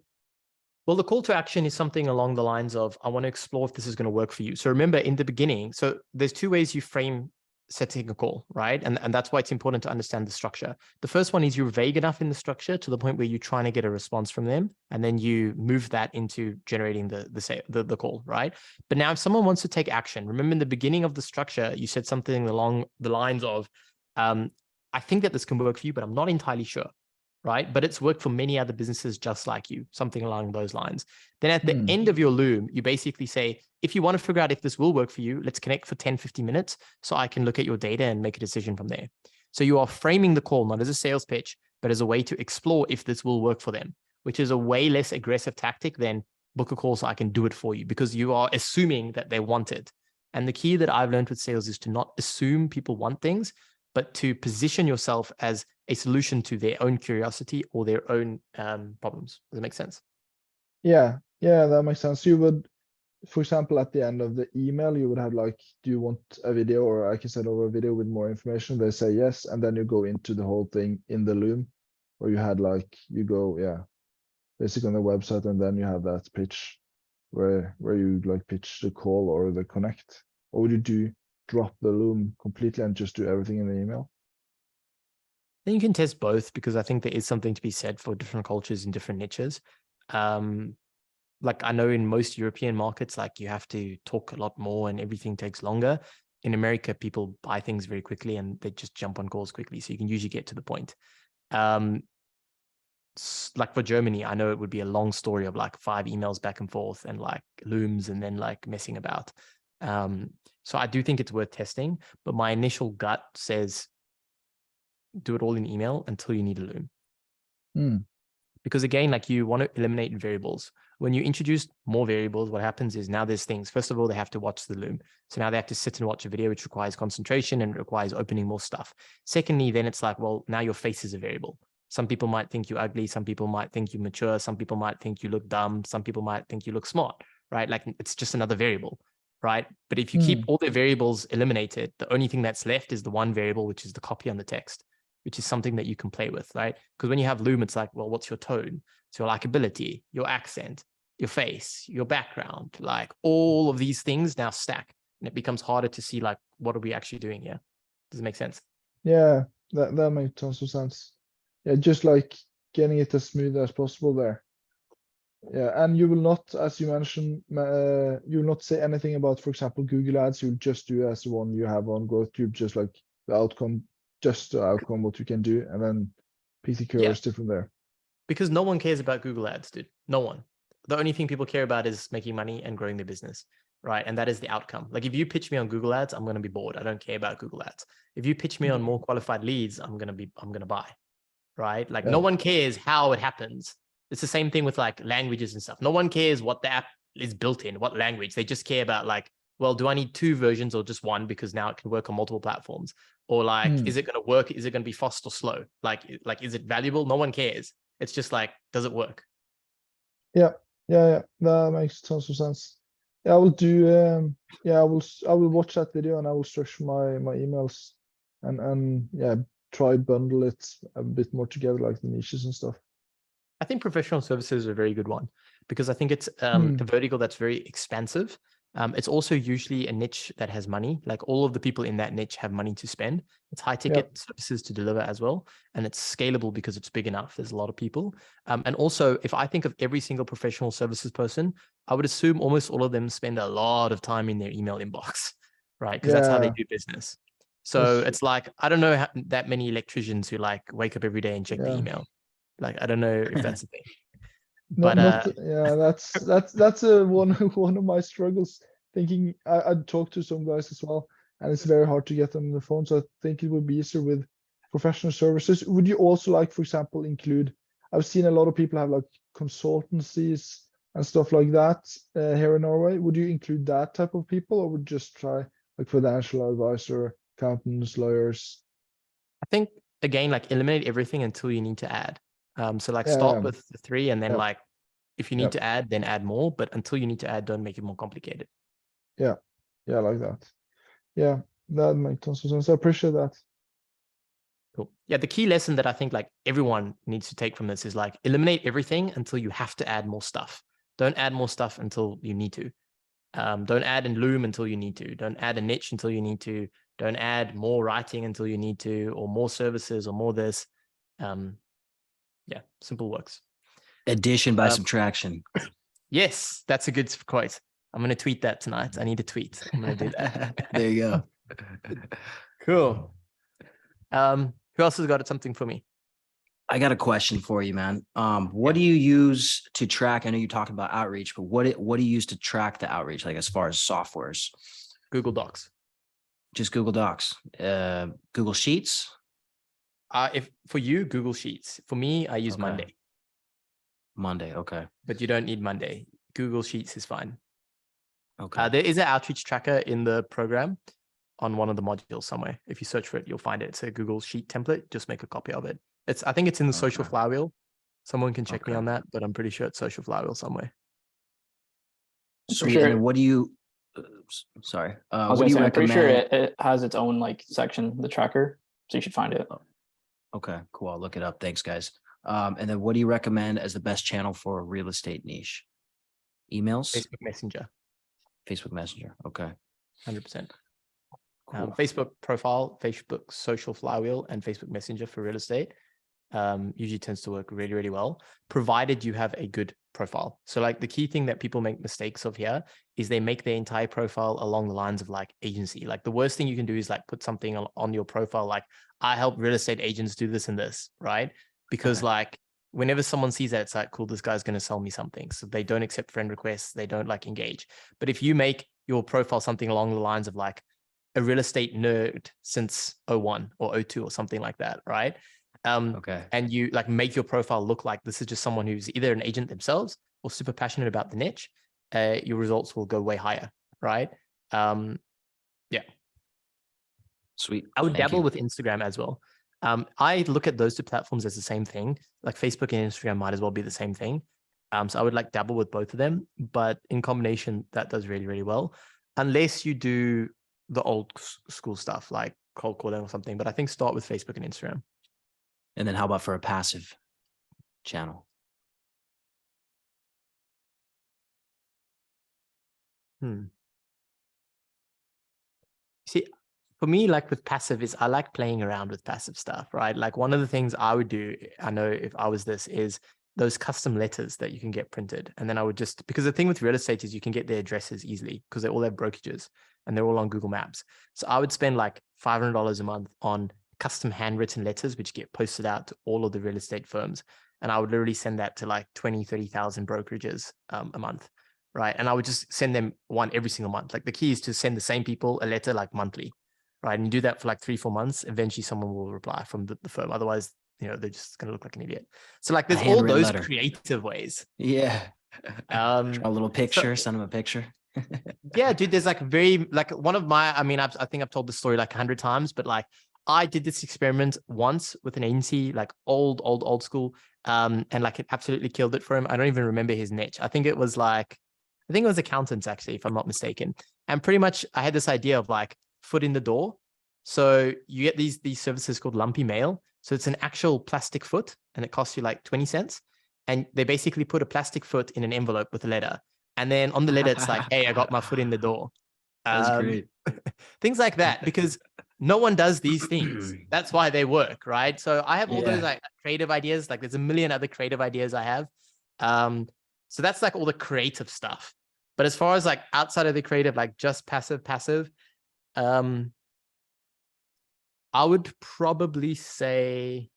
Well, the call to action is something along the lines of, I want to explore if this is going to work for you. So remember in the beginning, so there's two ways you frame setting a call, right? And that's why it's important to understand the structure. The first one is you're vague enough in the structure to the point where you're trying to get a response from them, and then you move that into generating the call, right? But now if someone wants to take action, remember in the beginning of the structure, you said something along the lines of, I think that this can work for you, but I'm not entirely sure, right? But it's worked for many other businesses just like you, something along those lines. Then at the end of your Loom, you basically say, if you want to figure out if this will work for you, let's connect for 10, 15 minutes so I can look at your data and make a decision from there. So you are framing the call not as a sales pitch, but as a way to explore if this will work for them, which is a way less aggressive tactic than book a call so I can do it for you, because you are assuming that they want it. And the key that I've learned with sales is to not assume people want things, but to position yourself as a solution to their own curiosity or their own problems. Does it make sense?
Yeah, that makes sense. You would, for example, at the end of the email, you would have like, do you want a video, or I can send over a video with more information? They say yes, and then you go into the whole thing in the Loom, or you had like, you go, basically on the website, and then you have that pitch where you like pitch the call or the connect. Or would you drop the Loom completely and just do everything in the email?
Then you can test both, because I think there is something to be said for different cultures and different niches. Like I know in most European markets, like you have to talk a lot more and everything takes longer. In America, people buy things very quickly and they just jump on calls quickly. So you can usually get to the point. Like for Germany, I know it would be a long story of like 5 emails back and forth and like Looms and then like messing about. So I do think it's worth testing, but my initial gut says do it all in email until you need a Loom. Because again, like you want to eliminate variables. When you introduce more variables, what happens is now there's things. First of all, they have to watch the Loom. So now they have to sit and watch a video, which requires concentration and requires opening more stuff. Secondly, then it's like, well, now your face is a variable. Some people might think you're ugly. Some people might think you're mature. Some people might think you look dumb. Some people might think you look smart, right? Like it's just another variable, right? But if you keep all the variables eliminated, the only thing that's left is the one variable, which is the copy on the text, which is something that you can play with, right? Because when you have Loom, it's like, well, what's your tone? It's your likability, your accent, your face, your background, like all of these things now stack, and it becomes harder to see like, what are we actually doing here? Does it make sense?
Yeah, that makes tons of sense. Yeah, just like getting it as smooth as possible there. Yeah, and you will not, as you mentioned, you will not say anything about, for example, Google Ads. You'll just do as the one you have on GrowthTube, just like the outcome, just the outcome, what you can do, and then pick the curiosity from there.
Because no one cares about Google Ads, dude. No one. The only thing people care about is making money and growing their business, right? And that is the outcome. Like if you pitch me on Google Ads, I'm going to be bored. I don't care about Google Ads. If you pitch me on more qualified leads, I'm going to buy, right? Like no one cares how it happens. It's the same thing with like languages and stuff. No one cares what the app is built in, what language. They just care about like, well, do I need 2 versions or just one, because now it can work on multiple platforms? Or like, is it going to work? Is it going to be fast or slow? Like, is it valuable? No one cares. It's just like, does it work?
Yeah. That makes tons of sense. Yeah, I will do. Yeah, I will watch that video and I will structure my emails and yeah, try bundle it a bit more together, like the niches and stuff.
I think professional services is a very good one, because I think it's a vertical that's very expansive. It's also usually a niche that has money. Like all of the people in that niche have money to spend. It's high ticket services to deliver as well. And it's scalable because it's big enough. There's a lot of people. And also, if I think of every single professional services person, I would assume almost all of them spend a lot of time in their email inbox, right? Because that's how they do business. So it's like, I don't know that many electricians who like wake up every day and check the email. Like, I don't know if that's a thing. But
yeah, that's one of my struggles. Thinking I'd talk to some guys as well, and it's very hard to get them on the phone. So I think it would be easier with professional services. Would you also like, for example, include? I've seen a lot of people have like consultancies and stuff like that here in Norway. Would you include that type of people, or would you just try like financial advisor, accountants, lawyers?
I think again, like eliminate everything until you need to add. So like start with the 3, and then like if you need to add, then add more. But until you need to add, don't make it more complicated.
Yeah, I like that. Yeah, that makes tons of sense. I appreciate that.
Cool. Yeah, the key lesson that I think like everyone needs to take from this is like eliminate everything until you have to add more stuff. Don't add more stuff until you need to. Don't add in Loom until you need to. Don't add a niche until you need to. Don't add more writing until you need to, or more services, or more this. Yeah, simple works.
Addition by subtraction.
Yes, that's a good quote. I'm going to tweet that tonight. I need a tweet. I'm going to do that.
There you go.
Cool. Who else has got something for me?
I got a question for you, man. What do you use to track? I know you're talking about outreach, but what do you use to track the outreach? Like as far as softwares?
Google Docs.
Just Google Docs. Google Sheets.
If for you, Google Sheets. For me, I use Monday.
Monday, okay.
But you don't need Monday. Google Sheets is fine.
Okay.
There is an outreach tracker in the program on one of the modules somewhere. If you search for it, you'll find it. It's a Google Sheet template. Just make a copy of it. I think it's in the Social Flywheel. Someone can check me on that, but I'm pretty sure it's Social Flywheel somewhere.
Sweet. Sure. And what do you? Sorry.
What do you recommend? I'm pretty sure it has its own like section, the tracker. So you should find it.
Okay, cool. I'll look it up. Thanks, guys. And then what do you recommend as the best channel for a real estate niche? Emails?
Facebook Messenger.
Facebook Messenger. Okay.
100%. Cool. Facebook profile, Facebook Social Flywheel, and Facebook Messenger for real estate usually tends to work really, really well, provided you have a good profile. So like the key thing that people make mistakes of here is they make their entire profile along the lines of like agency. Like the worst thing you can do is like put something on your profile like, I help real estate agents do this and this, right? Because like whenever someone sees that, it's like, cool, this guy's going to sell me something. So they don't accept friend requests. They don't like engage. But if you make your profile something along the lines of like a real estate nerd since 01 or 02 or something like that, right? And you like make your profile look like this is just someone who's either an agent themselves or super passionate about the niche, your results will go way higher, right? Yeah.
Sweet.
I would dabble with Instagram as well. I look at those two platforms as the same thing. Like Facebook and Instagram might as well be the same thing. So I would like dabble with both of them, but in combination, that does really, really well. Unless you do the old school stuff like cold calling or something. But I think start with Facebook and Instagram.
And then how about for a passive channel?
See, for me, like with passive is I like playing around with passive stuff, right? Like one of the things I would do, I know if I was this, is those custom letters that you can get printed. And then I would just, because the thing with real estate is you can get their addresses easily because they all have brokerages and they're all on Google Maps. So I would spend like $500 a month on custom handwritten letters, which get posted out to all of the real estate firms. And I would literally send that to like 20, 30,000 brokerages a month. Right. And I would just send them one every single month. Like the key is to send the same people a letter like monthly. Right. And you do that for like 3-4 months. Eventually someone will reply from the firm. Otherwise, they're just going to look like an idiot. So like there's all those creative ways.
Yeah. Draw a little picture, send them a picture.
Yeah, dude, there's like one of my, I think I've told this story like 100 times, but like I did this experiment once with an agency, like old school. And like it absolutely killed it for him. I don't even remember his niche. I think it was accountants actually, if I'm not mistaken. And pretty much I had this idea of like foot in the door. So you get these services called lumpy mail. So it's an actual plastic foot and it costs you like 20 cents. And they basically put a plastic foot in an envelope with a letter. And then on the letter, it's like, hey, I got my foot in the door.
That's great.
Things like that, because no one does these things. That's why they work, right? So I have all those like creative ideas. Like there's a million other creative ideas I have. So that's like all the creative stuff. But as far as like outside of the creative, like just passive, I would probably say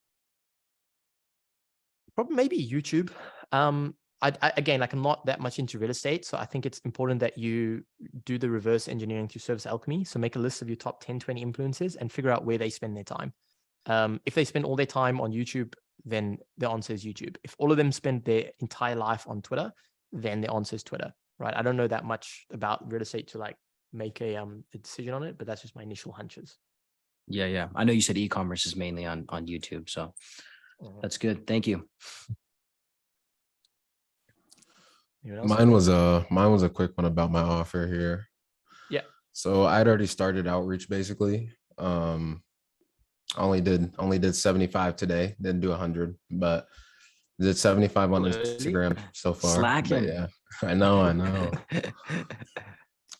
maybe YouTube. Again, like I'm not that much into real estate, so I think it's important that you do the reverse engineering through Service Alchemy. So make a list of your top 10, 20 influencers and figure out where they spend their time. If they spend all their time on YouTube, then the answer is YouTube. If all of them spend their entire life on Twitter, then the answer is Twitter, right? I don't know that much about real estate to like make a decision on it, but that's just my initial hunches.
Yeah. I know you said e-commerce is mainly on YouTube, so that's good. Thank you.
Mine was a quick one about my offer here.
Yeah.
So I'd already started outreach basically. Only did 75 today. Didn't do 100, but did 75 on Instagram so far.
Slacking.
Yeah, I know.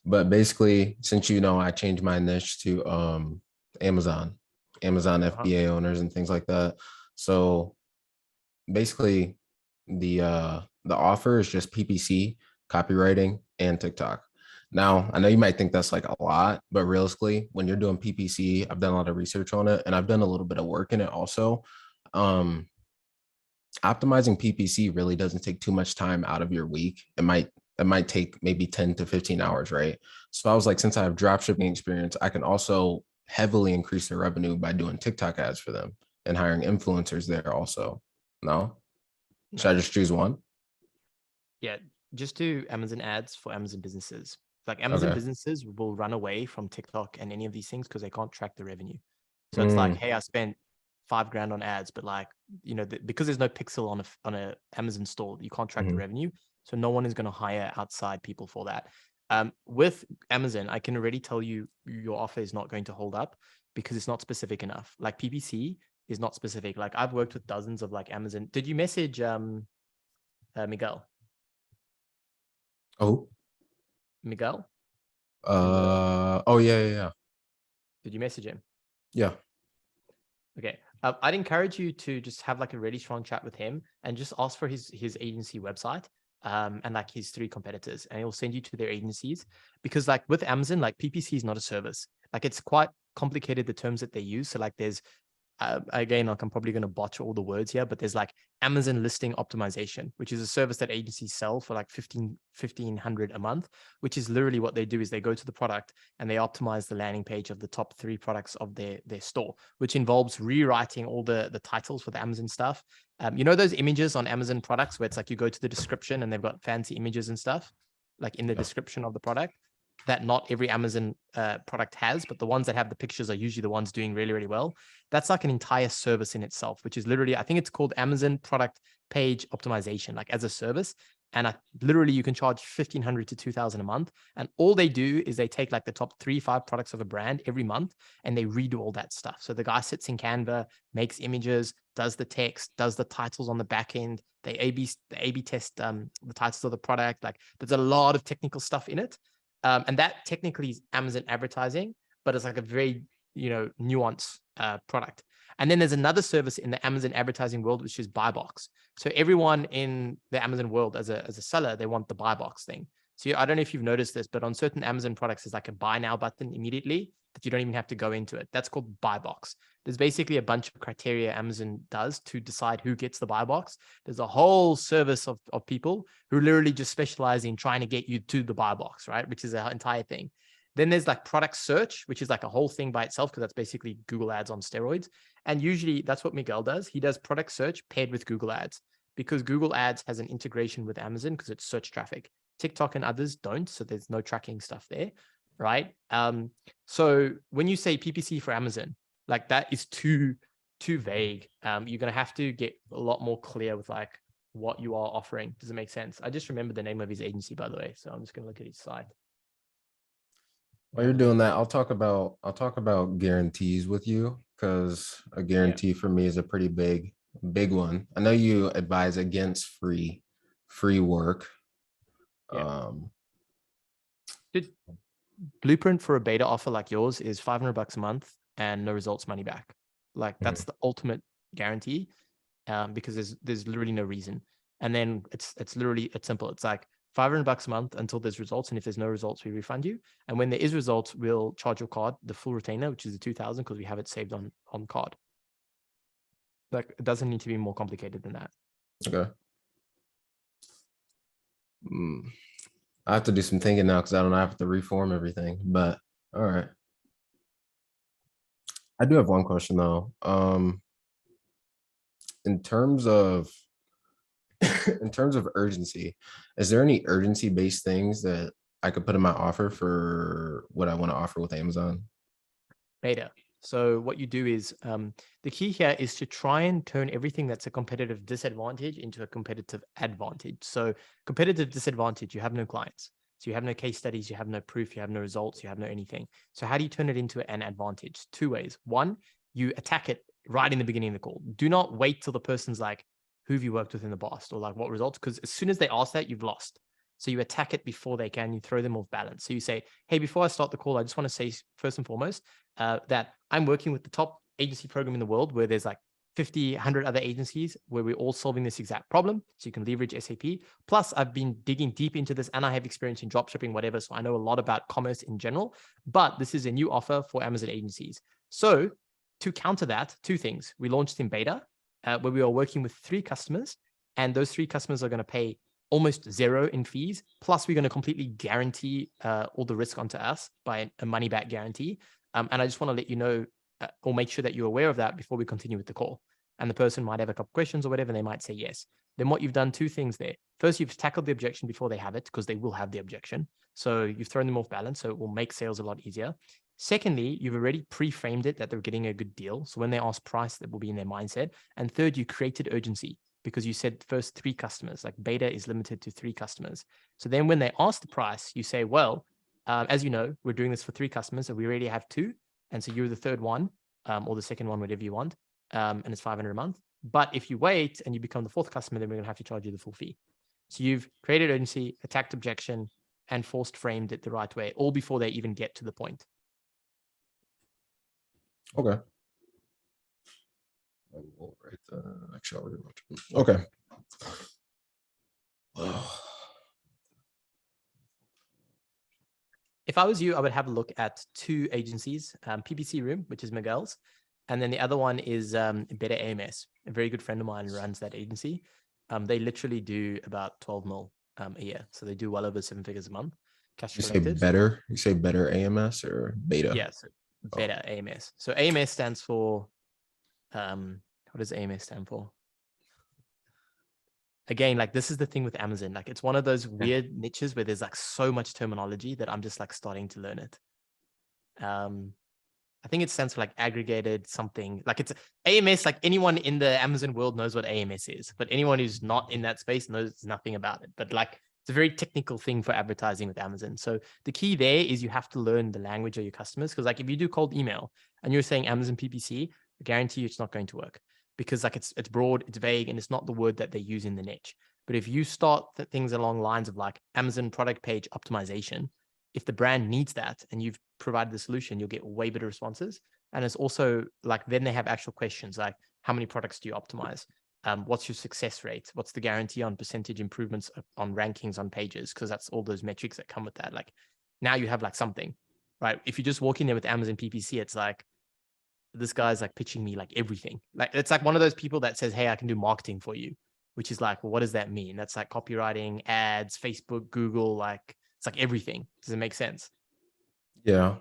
But basically, since I changed my niche to Amazon FBA owners and things like that. So basically, the offer is just PPC, copywriting, and TikTok. Now, I know you might think that's like a lot, but realistically, when you're doing PPC, I've done a lot of research on it and I've done a little bit of work in it also. Optimizing PPC really doesn't take too much time out of your week. It might take maybe 10 to 15 hours, right? So I was like, since I have dropshipping experience, I can also heavily increase their revenue by doing TikTok ads for them and hiring influencers there also. No? Should I just choose one?
Yeah, just do Amazon ads for Amazon businesses. Like Amazon businesses will run away from TikTok and any of these things because they can't track the revenue. So it's like, hey, I spent $5,000 on ads, but like, because there's no pixel on a Amazon store, you can't track the revenue. So no one is going to hire outside people for that. With Amazon, I can already tell you your offer is not going to hold up because it's not specific enough. Like PPC is not specific. Like I've worked with dozens of like Amazon. Did you message Miguel?
Oh,
Miguel?
Oh yeah.
Did you message him?
Yeah.
Okay. I'd encourage you to just have like a really strong chat with him and just ask for his agency website and like his 3 competitors, and he'll send you to their agencies. Because like with Amazon, like PPC is not a service. Like it's quite complicated, the terms that they use. So like there's again, like I'm probably going to botch all the words here, but there's like Amazon listing optimization, which is a service that agencies sell for like $1,500 a month, which is literally what they do is they go to the product and they optimize the landing page of the top 3 products of their store, which involves rewriting all the titles for the Amazon stuff. Those images on Amazon products where it's like you go to the description and they've got fancy images and stuff like in the description of the product. that not every Amazon product has, but the ones that have the pictures are usually the ones doing really, really well. That's like an entire service in itself, which is literally, I think it's called Amazon Product Page Optimization, like as a service. And literally you can charge 1,500 to 2,000 a month. And all they do is they take like the top 3-5 products of a brand every month and they redo all that stuff. So the guy sits in Canva, makes images, does the text, does the titles on the back end. They A/B test the titles of the product. Like there's a lot of technical stuff in it. And that technically is Amazon advertising, but it's like a very, nuanced product. And then there's another service in the Amazon advertising world, which is buy box. So everyone in the Amazon world as a seller, they want the buy box thing. So I don't know if you've noticed this, but on certain Amazon products, there's like a buy now button immediately that you don't even have to go into it. That's called buy box. There's basically a bunch of criteria Amazon does to decide who gets the buy box. There's a whole service of people who literally just specialize in trying to get you to the buy box, right? Which is an entire thing. Then there's like product search, which is like a whole thing by itself, because that's basically Google ads on steroids. And usually that's what Miguel does. He does product search paired with Google ads, because Google ads has an integration with Amazon because it's search traffic. TikTok and others don't, so there's no tracking stuff there, right? So when you say PPC for Amazon, like that is too vague. You're gonna have to get a lot more clear with like what you are offering. Does it make sense? I just remember the name of his agency, by the way, so I'm just gonna look at his site.
While you're doing that, I'll talk about guarantees with you, because a guarantee for me is a pretty big one. I know you advise against free work.
Dude, blueprint for a beta offer like yours is $500 a month and no results, money back. Like that's the ultimate guarantee, because there's literally no reason. And then it's simple. It's like $500 a month until there's results, and if there's no results, we refund you. And when there is results, we'll charge your card the full retainer, which is the 2,000, because we have it saved on card. Like it doesn't need to be more complicated than that.
Okay. I have to do some thinking now because I don't know, I have to reform everything, but all right. I do have one question though. In terms of urgency, is there any urgency based things that I could put in my offer for what I want to offer with Amazon?
Beta. So what you do is the key here is to try and turn everything that's a competitive disadvantage into a competitive advantage. So competitive disadvantage, you have no clients. So you have no case studies, you have no proof, you have no results, you have no anything. So how do you turn it into an advantage? 2 ways. One, you attack it right in the beginning of the call. Do not wait till the person's like, who have you worked with in the past, or like what results? Because as soon as they ask that, you've lost. So you attack it before they can, you throw them off balance. So you say, hey, before I start the call, I just want to say first and foremost that I'm working with the top agency program in the world, where there's like 50, 100 other agencies where we're all solving this exact problem. So you can leverage SAP. Plus, I've been digging deep into this and I have experience in dropshipping, whatever. So I know a lot about commerce in general, but this is a new offer for Amazon agencies. So to counter that, 2 things. We launched in beta where we are working with 3 customers, and those 3 customers are going to pay almost 0 in fees. Plus, we're going to completely guarantee all the risk onto us by a money back guarantee. And I just want to let you know or make sure that you're aware of that before we continue with the call. And the person might have a couple questions or whatever, and they might say yes. Then what you've done, 2 things there. First, you've tackled the objection before they have it, because they will have the objection. So you've thrown them off balance, so it will make sales a lot easier. Secondly, you've already pre-framed it that they're getting a good deal. So when they ask price, that will be in their mindset. And third, you created urgency, because you said first 3 customers, like beta is limited to 3 customers. So then when they ask the price, you say, well, as you know, we're doing this for 3 customers, so we already have 2. And so you're the third one, or the second one, whatever you want. And it's $500 a month. But if you wait and you become the 4th customer, then we're going to have to charge you the full fee. So you've created urgency, attacked objection, and forced framed it the right way, all before they even get to the point.
Okay. I will write the actually. Okay.
If I was you, I would have a look at 2 agencies, PPC Room, which is Miguel's, and then the other one is Better AMS. A very good friend of mine runs that agency. They literally do about 12 mil a year. So they do well over 7 figures a month. Cash collected.
You say better AMS or beta?
Yes, Better AMS. So AMS stands for, what does AMS stand for? again, like this is the thing with Amazon. Like it's one of those weird niches where there's like so much terminology that I'm just like starting to learn it. I think it stands for like aggregated something. Like it's AMS, like anyone in the Amazon world knows what AMS is, but anyone who's not in that space knows nothing about it. But like it's a very technical thing for advertising with Amazon. So the key there is you have to learn the language of your customers. Because like if you do cold email and you're saying Amazon PPC, I guarantee you it's not going to work, because like it's broad, it's vague, and it's not the word that they use in the niche. But if you start things along lines of like Amazon product page optimization, if the brand needs that and you've provided the solution, you'll get way better responses. And it's also like, then they have actual questions like, how many products do you optimize? What's your success rate? What's the guarantee on percentage improvements on rankings on pages? Because that's all those metrics that come with that. Like now you have like something, right? If you just walk in there with Amazon PPC, it's like, this guy's like pitching me like everything. Like it's like one of those people that says, hey, I can do marketing for you, which is like, well, what does that mean? That's like copywriting, ads, Facebook, Google, like it's like everything. Does it make sense?
Yeah.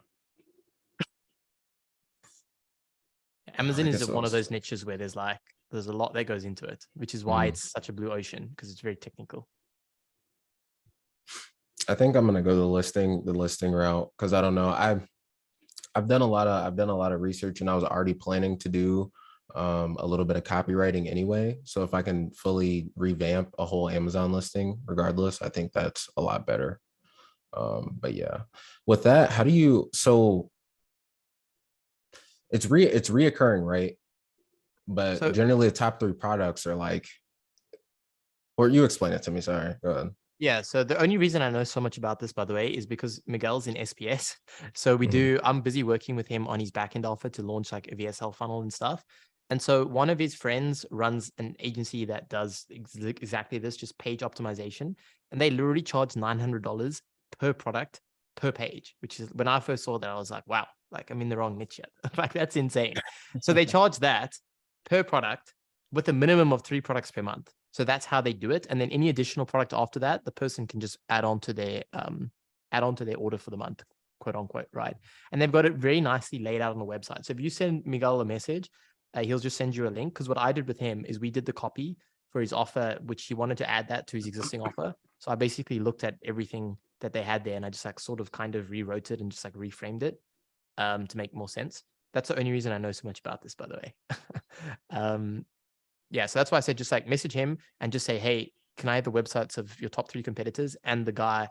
Amazon
I
is
guess
one of
so.
those niches where there's a lot that goes into it, which is why it's such a blue ocean, because it's very technical.
I think I'm gonna go the listing route, because I don't know. I've done a lot of research, and I was already planning to do a little bit of copywriting anyway. So if I can fully revamp a whole Amazon listing, regardless, I think that's a lot better. But yeah, with that, how do you, so it's reoccurring, right? But
So
generally the top 3 products are like, or you explain it to me, sorry, go ahead.
yeah, so the only reason I know so much about this, by the way, is because Miguel's in SPS. So I'm busy working with him on his backend alpha to launch like a VSL funnel and stuff. And so one of his friends runs an agency that does exactly this, just page optimization. And they literally charge $900 per product per page, which is, when I first saw that, I was like, wow, like I'm in the wrong niche yet. Like that's insane. So they charge that per product with a minimum of 3 products per month. So that's how they do it. And then any additional product after that, the person can just add on to their order for the month, quote unquote, right? And they've got it very nicely laid out on the website. So if you send Miguel a message, he'll just send you a link. Because what I did with him is we did the copy for his offer, which he wanted to add that to his existing offer. So I basically looked at everything that they had there, and I just like sort of kind of rewrote it and just like reframed it to make more sense. That's the only reason I know so much about this, by the way. Yeah, so that's why I said just like message him and just say, hey, can I have the websites of your top 3 competitors and the guy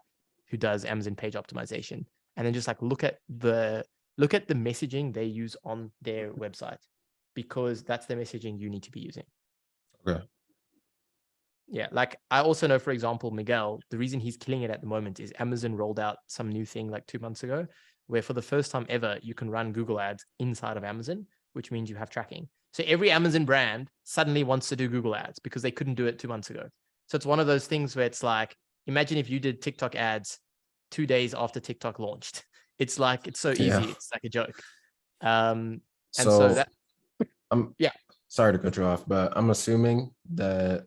who does Amazon page optimization? And then just like look at the messaging they use on their website, because that's the messaging you need to be using.
Okay.
Yeah, like I also know, for example, Miguel, the reason he's killing it at the moment is Amazon rolled out some new thing like 2 months ago, where for the first time ever, you can run Google ads inside of Amazon, which means you have tracking. So every Amazon brand suddenly wants to do Google ads because they couldn't do it 2 months ago. So it's one of those things where it's like, imagine if you did TikTok ads 2 days after TikTok launched. It's like, it's so easy.
Yeah.
It's like a joke. And
So,
so that,
yeah, sorry to cut you off, but I'm assuming that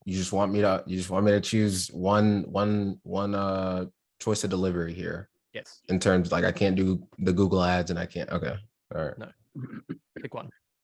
you just want me to choose one choice of delivery here.
yes,
In terms, like I can't do the Google ads and I can't, okay. All right.
No.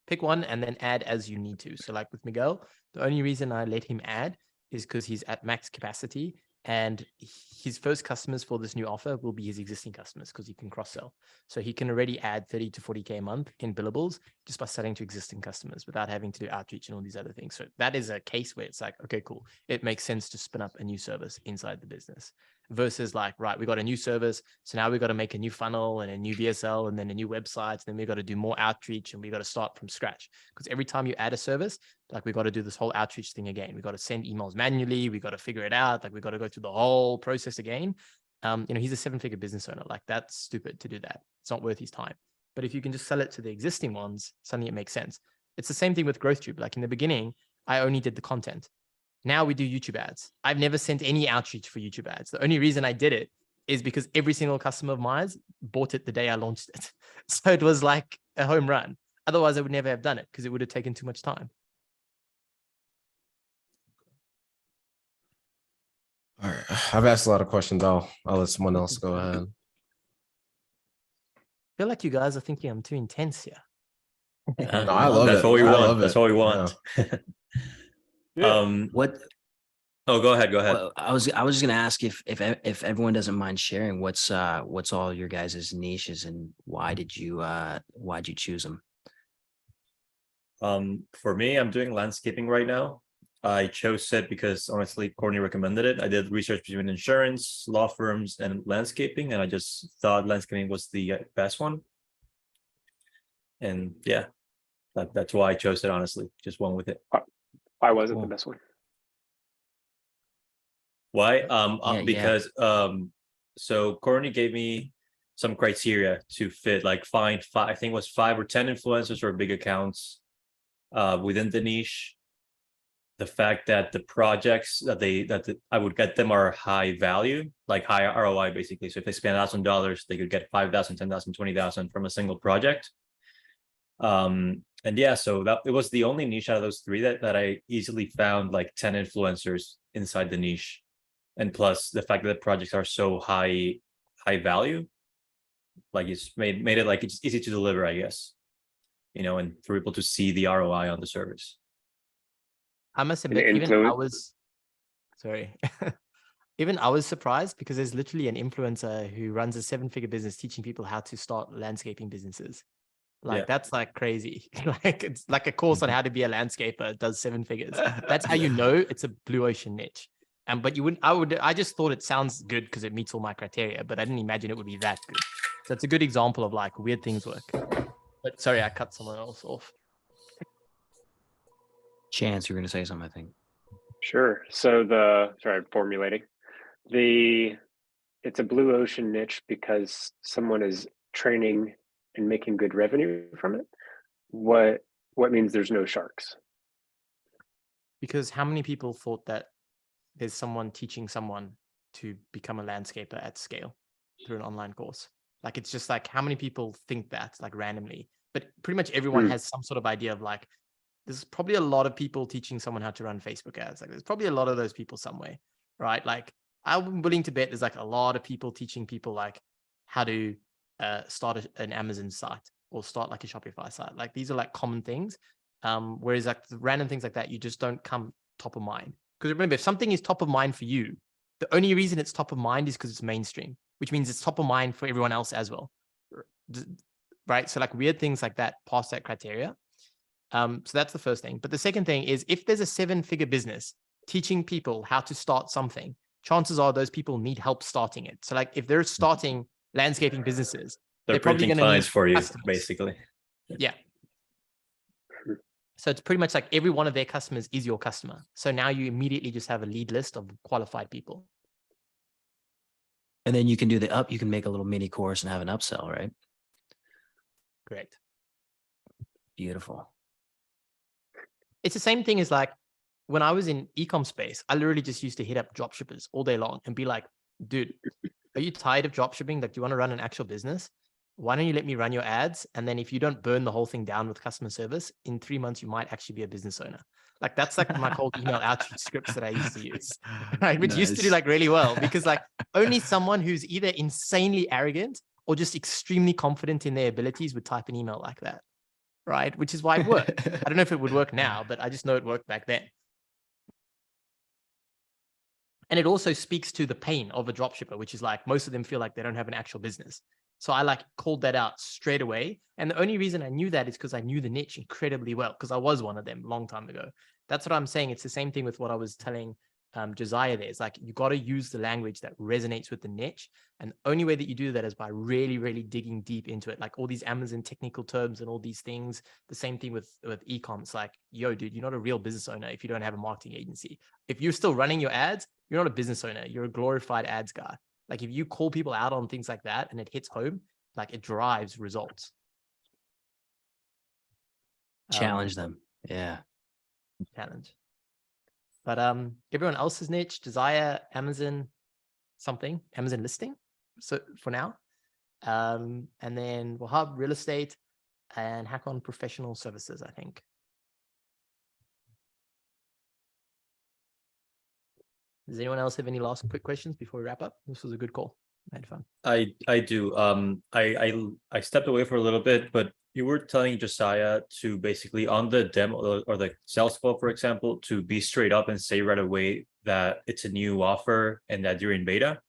Pick one and then add as you need to. So like with Miguel, the only reason I let him add is because he's at max capacity, and his first customers for this new offer will be his existing customers because he can cross-sell. So he can already add 30 to 40K a month in billables just by selling to existing customers without having to do outreach and all these other things. So that is a case where it's like, okay, cool. It makes sense to spin up a new service inside the business versus like, right, we got a new service. So now we got to make a new funnel and a new VSL and then a new website. And then we got to do more outreach and we got to start from scratch. Because every time you add a service, like we got to do this whole outreach thing again. We got to send emails manually. We got to figure it out. Like we got to go through the whole process again. He's a 7-figure business owner. Like that's stupid to do that. It's not worth his time. But if you can just sell it to the existing ones, suddenly it makes sense. It's the same thing with GrowthTube. Like in the beginning, I only did the content. Now we do YouTube ads. I've never sent any outreach for YouTube ads. The only reason I did it is because every single customer of mine bought it the day I launched it. So it was like a home run. Otherwise, I would never have done it because it would have taken too much time.
All right. I've asked a lot of questions. I'll let someone else go ahead.
I feel like you guys are thinking I'm too intense here.
No, I love
That's
it.
what we
I
want.
love
That's
it.
what we want.
Yeah.
What?
Oh, go ahead. Go ahead.
Well, I was just gonna ask if everyone doesn't mind sharing what's all your guys' niches and why'd you choose them?
For me, I'm doing landscaping right now. I chose it because honestly, Courtney recommended it. I did research between insurance, law firms, and landscaping, and I just thought landscaping was the best one. And yeah, that's why I chose it. Honestly, just went with it.
Why was it the
Cool.
best one?
Why?
Yeah.
Because so Courtney gave me some criteria to fit, like find five, I think it was 5 or 10 influencers or big accounts within the niche. The fact that the projects that I would get them are high value, like high ROI, basically. So if they spend $1,000, they could get 5,000, 10,000, 20,000 from a single project. And yeah, so that it was the only niche out of those three that I easily found like 10 influencers inside the niche. And plus the fact that the projects are so high value, like it's made it like it's easy to deliver, I guess, and for people to see the ROI on the service.
I must
And
admit,
influence.
even I was surprised because there's literally an influencer who runs a 7-figure business teaching people how to start landscaping businesses. Like
Yeah.
that's like crazy. Like it's like a course on how to be a landscaper. It does 7 figures. That's how you know it's a blue ocean niche. But I just thought it sounds good because it meets all my criteria, but I didn't imagine it would be that good. So it's a good example of like weird things work. But sorry, I cut someone else off.
Chance, you were gonna say something, I think.
Sure. So formulating. It's a blue ocean niche because someone is training and making good revenue from it. What means there's no sharks?
Because how many people thought that there's someone teaching someone to become a landscaper at scale through an online course? Like, it's just like, how many people think that like randomly? But pretty much everyone has some sort of idea of like, there's probably a lot of people teaching someone how to run Facebook ads. Like there's probably a lot of those people somewhere, right? Like I'm willing to bet there's like a lot of people teaching people like how to start an Amazon site or start like a Shopify site. Like these are like common things. Whereas like the random things like that, you just don't come top of mind. Because remember, if something is top of mind for you, the only reason it's top of mind is because it's mainstream, which means it's top of mind for everyone else as well. Right? So like weird things like that pass that criteria. So that's the first thing. But the second thing is if there's a 7-figure business teaching people how to start something, chances are those people need help starting it. So like if they're starting landscaping businesses,
They're
probably
printing
going to
clients
need
for you,
customers.
basically.
Yeah. So it's pretty much like every one of their customers is your customer. So now you immediately just have a lead list of qualified people.
And then you can do you can make a little mini course and have an upsell, right?
Correct.
Beautiful.
It's the same thing as like when I was in e-com space, I literally just used to hit up dropshippers all day long and be like, dude, are you tired of dropshipping? Like, do you want to run an actual business? Why don't you let me run your ads? And then if you don't burn the whole thing down with customer service, in 3 months, you might actually be a business owner. Like that's like my cold email outreach scripts that I used to use, right? Which used to do like really well because like only someone who's either insanely arrogant or just extremely confident in their abilities would type an email like that, right? Which is why it worked. I don't know if it would work now, but I just know it worked back then. And it also speaks to the pain of a dropshipper, which is like most of them feel like they don't have an actual business. So I like called that out straight away. And the only reason I knew that is because I knew the niche incredibly well, because I was one of them a long time ago. That's what I'm saying. It's the same thing with what I was telling Josiah there. It's like, you got to use the language that resonates with the niche. And the only way that you do that is by really, really digging deep into it. Like all these Amazon technical terms and all these things. The same thing with e-com. It's like, yo, dude, you're not a real business owner if you don't have a marketing agency. If you're still running your ads, you're not a business owner. You're a glorified ads guy. Like if you call people out on things like that and it hits home, like it drives results.
Challenge them. Yeah.
Challenge. But everyone else's niche, Desire, Amazon, something, Amazon listing. So for now, and then we'll have real estate and hack on professional services, I think. Does anyone else have any last quick questions before we wrap up? This was a good call. I had fun.
I do. I stepped away for a little bit, but you were telling Josiah to basically on the demo or the sales call, for example, to be straight up and say right away that it's a new offer and that you're in beta,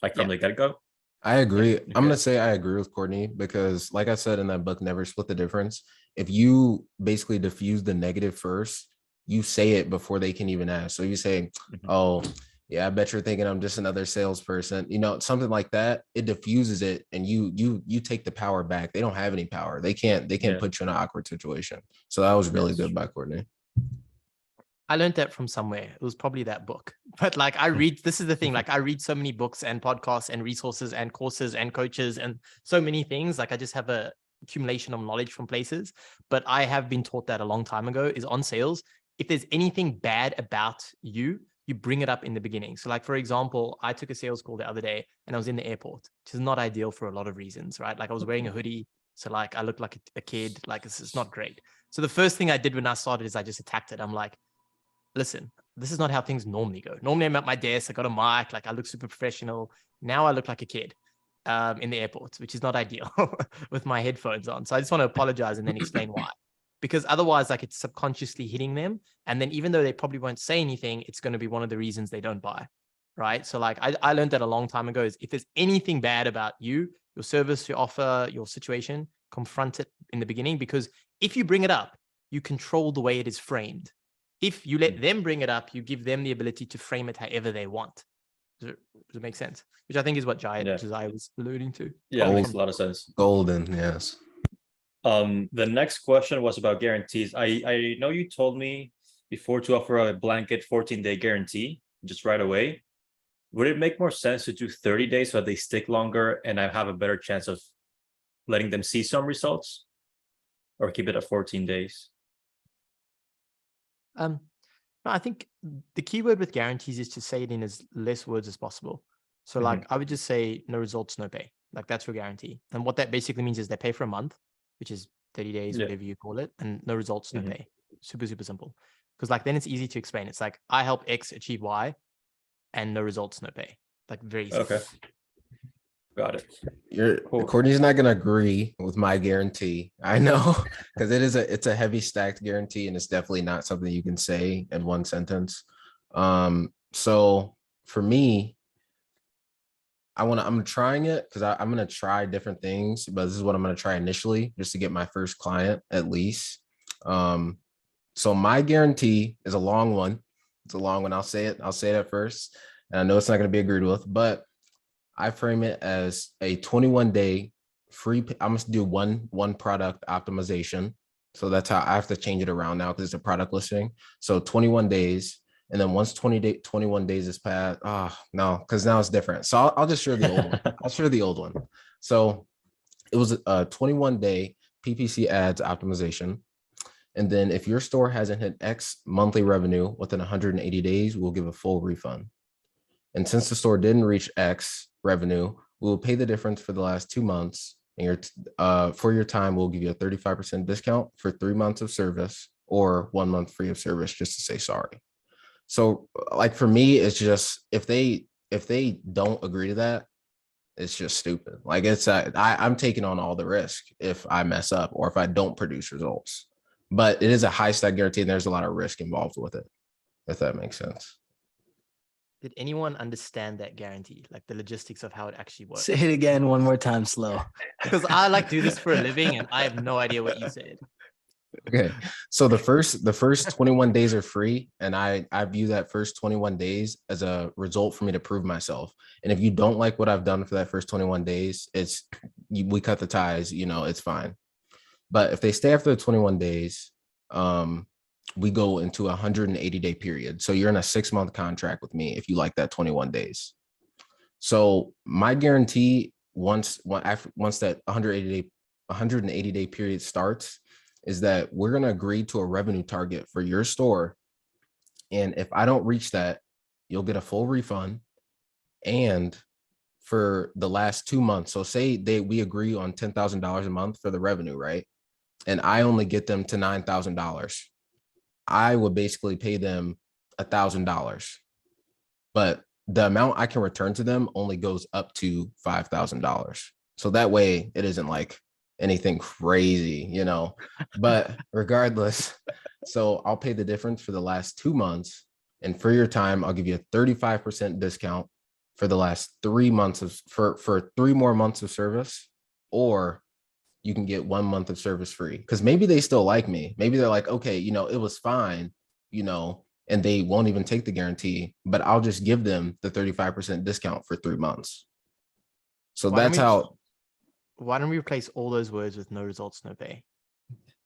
like from the get-go.
I agree.
Okay.
I'm gonna say I agree with Courtney because, like I said in that book, Never Split the Difference. If you basically diffuse the negative first, you say it before they can even ask. So you say, "Oh, yeah, I bet you're thinking I'm just another salesperson," something like that. It diffuses it, and you take the power back. They don't have any power. They can't put you in an awkward situation. So that was really good by Courtney.
I learned that from somewhere. It was probably that book. But like this is the thing, like I read so many books and podcasts and resources and courses and coaches and so many things. Like I just have a accumulation of knowledge from places. But I have been taught that a long time ago is on sales. If there's anything bad about you, you bring it up in the beginning. So like, for example, I took a sales call the other day and I was in the airport, which is not ideal for a lot of reasons, right? Like I was wearing a hoodie. So like I looked like a kid, like it's not great. So the first thing I did when I started is I just attacked it. I'm like, listen, this is not how things normally go. Normally I'm at my desk, I got a mic, like I look super professional. Now I look like a kid in the airport, which is not ideal with my headphones on. So I just want to apologize and then explain why. Because otherwise, like it's subconsciously hitting them. And then even though they probably won't say anything, it's going to be one of the reasons they don't buy, right? So like I learned that a long time ago is if there's anything bad about you, your service, your offer, your situation, confront it in the beginning. Because if you bring it up, you control the way it is framed. If you let them bring it up, you give them the ability to frame it however they want. Does it make sense? Which I think is what Josiah was alluding to.
Yeah, it makes a lot of sense.
Golden, yes.
The next question was about guarantees. I know you told me before to offer a blanket 14-day guarantee just right away. Would it make more sense to do 30 days so that they stick longer and I have a better chance of letting them see some results, or keep it at 14 days?
No, I think the key word with guarantees is to say it in as less words as possible. So like I would just say no results, no pay. Like that's your guarantee. And what that basically means is they pay for a month, which is 30 days, whatever you call it, and no results, no pay. Super, super simple. Because like then it's easy to explain. It's like I help X achieve Y and no results, no pay. Like very easy.
Okay. Got it.
Courtney's not gonna agree with my guarantee. I know, because it's a heavy stacked guarantee, and it's definitely not something you can say in one sentence. So for me, I'm trying it because I'm gonna try different things, but this is what I'm gonna try initially, just to get my first client at least. So my guarantee is a long one. It's a long one. I'll say it at first, and I know it's not gonna be agreed with, but I frame it as a 21-day free. I'm gonna do one product optimization. So that's how I have to change it around now because it's a product listing. So 21 days. And then once 21 days is passed, no, because now it's different. So I'll just share the old one. I'll share the old one. So it was a 21-day PPC ads optimization. And then if your store hasn't hit X monthly revenue within 180 days, we'll give a full refund. And since the store didn't reach X revenue, we will pay the difference for the last 2 months. And for your time, we'll give you a 35% discount for 3 months of service or 1 month free of service, just to say sorry. So like for me, it's just if they don't agree to that, it's just stupid. Like I'm taking on all the risk if I mess up or if I don't produce results. But it is a high stack guarantee, and there's a lot of risk involved with it, if that makes sense.
Did anyone understand that guarantee? Like the logistics of how it actually works?
Say it again one more time slow.
Because I like do this for a living and I have no idea what you said.
Okay. So the first 21 days are free. And I view that first 21 days as a result for me to prove myself. And if you don't like what I've done for that first 21 days, we cut the ties, it's fine. But if they stay after the 21 days, we go into a 180-day period. So you're in a 6-month contract with me if you like that 21 days. So my guarantee once that 180-day period starts is that we're going to agree to a revenue target for your store. And if I don't reach that, you'll get a full refund. And for the last 2 months, so say we agree on $10,000 a month for the revenue, right? And I only get them to $9,000. I would basically pay them $1,000, but the amount I can return to them only goes up to $5,000. So that way it isn't like anything crazy, you know. But regardless, so I'll pay the difference for the last 2 months. And for your time, I'll give you a 35% discount for the last 3 months of for 3 more months of service, or you can get 1 month of service free. Because maybe they still like me. Maybe they're like, okay, you know, it was fine, you know, and they won't even take the guarantee, but I'll just give them the 35% discount for 3 months. So
Why don't
that's
we-
how.
Why don't we replace all those words with no results, no pay?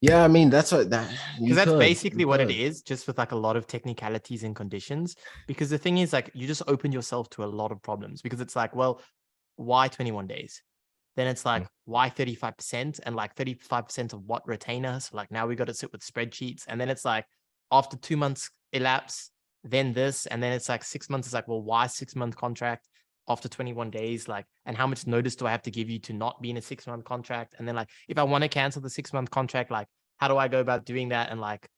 Yeah, I mean, that's what that,
Because that's basically what it is, just with like a lot of technicalities and conditions. Because the thing is, like, you just open yourself to a lot of problems, because it's like, well, why 21 days? Then it's like, why 35%? And like 35% of what retainer? So like now we got to sit with spreadsheets. And then it's like, after 2 months elapse, then this, and then it's like 6 months. It's like, well, why 6-month contract after 21 days? Like, and how much notice do I have to give you to not be in a 6-month contract? And then like, if I want to cancel the 6-month contract, like, how do I go about doing that? And like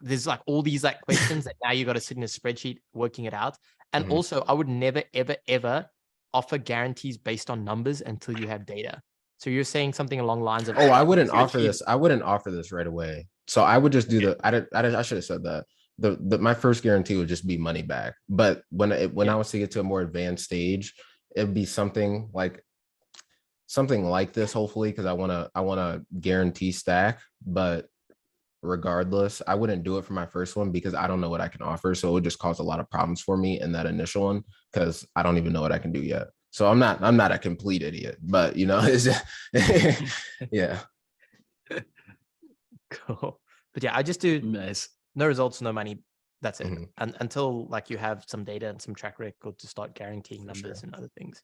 there's like all these like questions that now you got to sit in a spreadsheet working it out. And also, I would never, ever, ever offer guarantees based on numbers until you have data. So you're saying something along the lines of,
I wouldn't offer this. I wouldn't offer this right away. So I would just do I should have said that. My first guarantee would just be money back. But when I was to get to a more advanced stage, it'd be something like this, hopefully, because I wanna guarantee stack. But regardless, I wouldn't do it for my first one because I don't know what I can offer. So it would just cause a lot of problems for me in that initial one, because I don't even know what I can do yet. So I'm not a complete idiot, but you know, it's just, yeah.
Cool. But yeah, I just do
Nice.
no results, no money. That's it.
Mhm.
And until like you have some data and some track record to start guaranteeing numbers
sure.
and other things.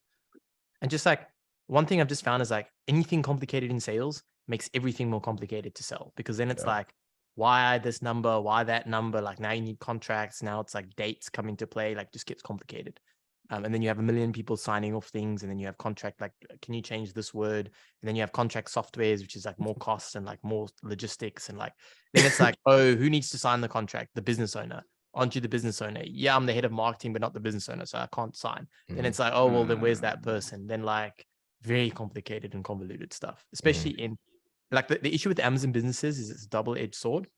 And just like one thing I've just found is like anything complicated in sales makes everything more complicated to sell, because then it's
Yeah.
like, why this number, why that number? Like now you need contracts. Now it's like dates come into play, like just gets complicated. And then you have a million people signing off things, and then you have contract, like, can you change this word? And then you have contract softwares, which is like more costs and like more logistics. And like, then it's like, oh, who needs to sign the contract? The business owner. Aren't you the business owner? Yeah, I'm the head of marketing, but not the business owner. So I can't sign. Then it's like, oh, well, then where's that person? Then like very complicated and convoluted stuff, especially in like the issue with Amazon businesses is it's a double-edged sword.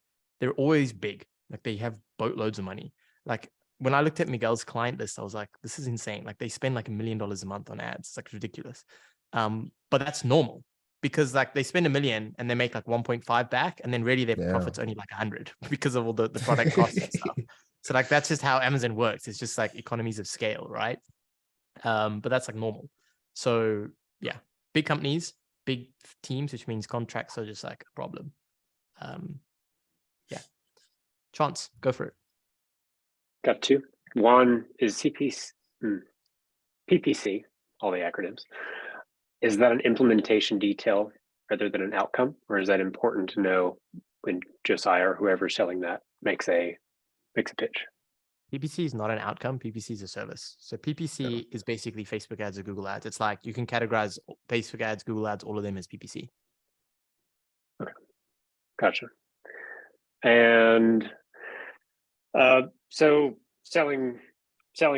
They're always big. Like they have boatloads of money. Like when I looked at Miguel's client list, I was like, this is insane. Like they spend like $1 million a month on ads. It's like ridiculous. But that's normal, because like they spend $1 million and they make like 1.5 back, and then really their profit's only like 100 because of all the product costs and stuff. So like that's just how Amazon works. It's just like economies of scale, right? But that's like normal. So yeah, big companies, big teams, which means contracts are just like a problem. Yeah. Chance, go for it.
Got two. One is PPC, all the acronyms. Is that an implementation detail rather than an outcome, or is that important to know when Josiah or whoever's selling that makes a pitch?
PPC is not an outcome. PPC is a service. So PPC is basically Facebook ads or Google ads. It's like you can categorize Facebook ads, Google ads, all of them as PPC.
Okay, gotcha. And so selling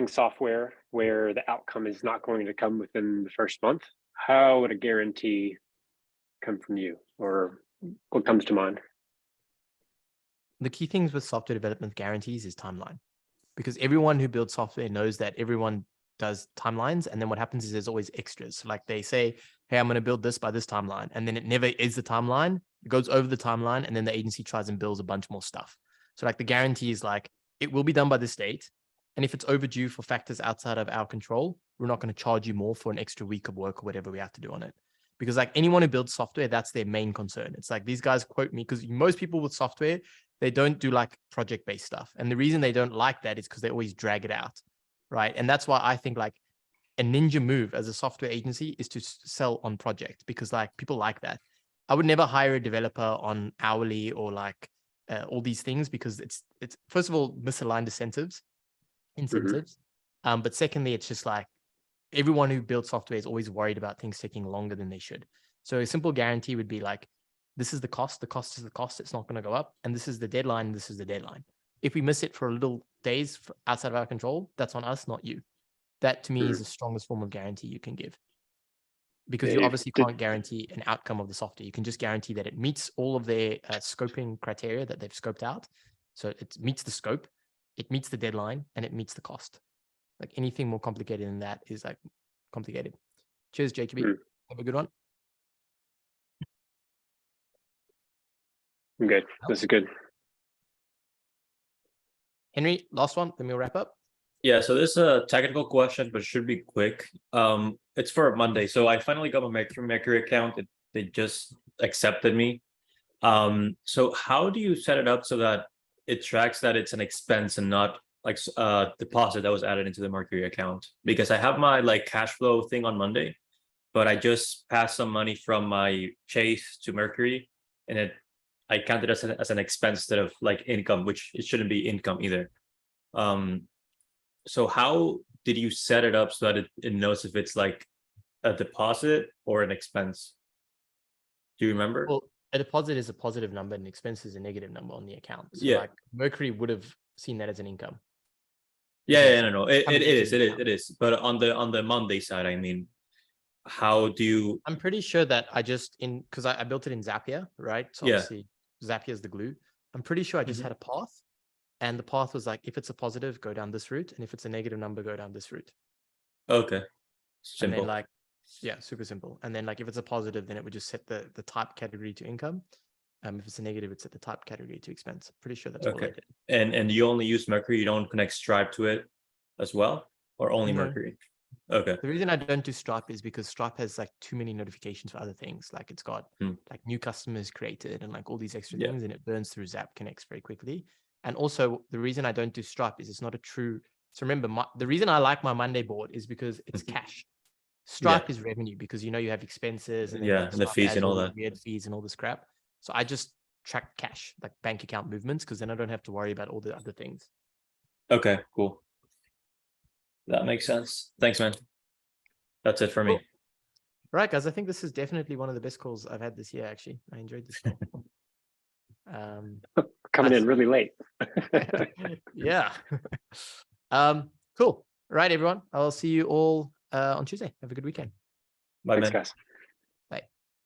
software where the outcome is not going to come within the first month, how would a guarantee come from you, or what comes to mind?
The key things with software development guarantees is timeline, because everyone who builds software knows that everyone does timelines. And then what happens is there's always extras. So like they say, hey, I'm going to build this by this timeline. And then it never is the timeline. It goes over the timeline. And then the agency tries and builds a bunch more stuff. So like the guarantee is like, it will be done by this date. And if it's overdue for factors outside of our control, we're not going to charge you more for an extra week of work or whatever we have to do on it. Because like anyone who builds software, that's their main concern. It's like these guys quote me, because most people with software, they don't do like project-based stuff. And the reason they don't like that is because they always drag it out, right? And that's why I think like a ninja move as a software agency is to sell on project, because like people like that. I would never hire a developer on hourly or like all these things, because it's first of all misaligned incentives. But secondly, it's just like everyone who builds software is always worried about things taking longer than they should. So a simple guarantee would be like, this is the cost is the cost, it's not going to go up. And this is the deadline, this is the deadline. If we miss it for a little days outside of our control, that's on us, not you. That to me is the strongest form of guarantee you can give. because
Yeah,
you
you
obviously
did-
can't guarantee an outcome of the software. You can just guarantee that it meets all of their scoping criteria that they've scoped out. So it meets the scope, it meets the deadline, and it meets the cost. Like anything more complicated than that is like complicated. Cheers, JKB.
Mm.
Have a good one.
I'm good. This is good.
Henry, last one, then we'll wrap up.
Yeah, so this is a technical question, but it should be quick. It's for Monday. So I finally got my Mercury account. They just accepted me. So how do you set it up so that it tracks that it's an expense and not like deposit that was added into the Mercury account? Because I have my like cash flow thing on Monday, but I just passed some money from my Chase to Mercury, and I counted as an expense instead of like income, which it shouldn't be income either. So how did you set it up so that it knows if it's like a deposit or an expense? Do you remember?
Well, a deposit is a positive number and expense is a negative number on the account. So
Yeah.
like Mercury would have seen that as an income.
Yeah, no. It
coming
is,
into the account.
it is. But on the Monday side, I mean, how do you?
I'm pretty sure that I just because I built it in Zapier, right? So
Yeah.
obviously Zapier is the glue. I'm pretty sure I just had a path, and the path was like, if it's a positive, go down this route, and if it's a negative number, go down this route.
Okay, simple.
And then like, yeah, super simple. And then like if it's a positive, then it would just set the type category to income. If it's a negative, it's set the type category to expense. Pretty sure that's all I
Okay.
did.
And you only use Mercury, you don't connect Stripe to it as well, or only
No.
Mercury? Okay.
The reason I don't do Stripe is because Stripe has like too many notifications for other things. Like it's got like new customers created and like all these extra things, and it burns through Zap Connects very quickly. And also the reason I don't do Stripe is it's not a true. So remember, the reason I like my Monday board is because it's cash. Stripe is revenue because you know you have expenses and then like,
and the
Stripe
fees
adds
and all
the
that.
weird fees and all this crap. So I just track cash, like bank account movements, because then I don't have to worry about all the other things.
Okay, cool. That makes sense. Thanks, man. That's it for me.
Cool. Right, guys. I think this is definitely one of the best calls I've had this year. Actually, I enjoyed this call.
Coming in really late.
Yeah. Cool. All right, everyone. I'll see you all on Tuesday. Have a good weekend.
Bye,
Thanks,
man.
guys.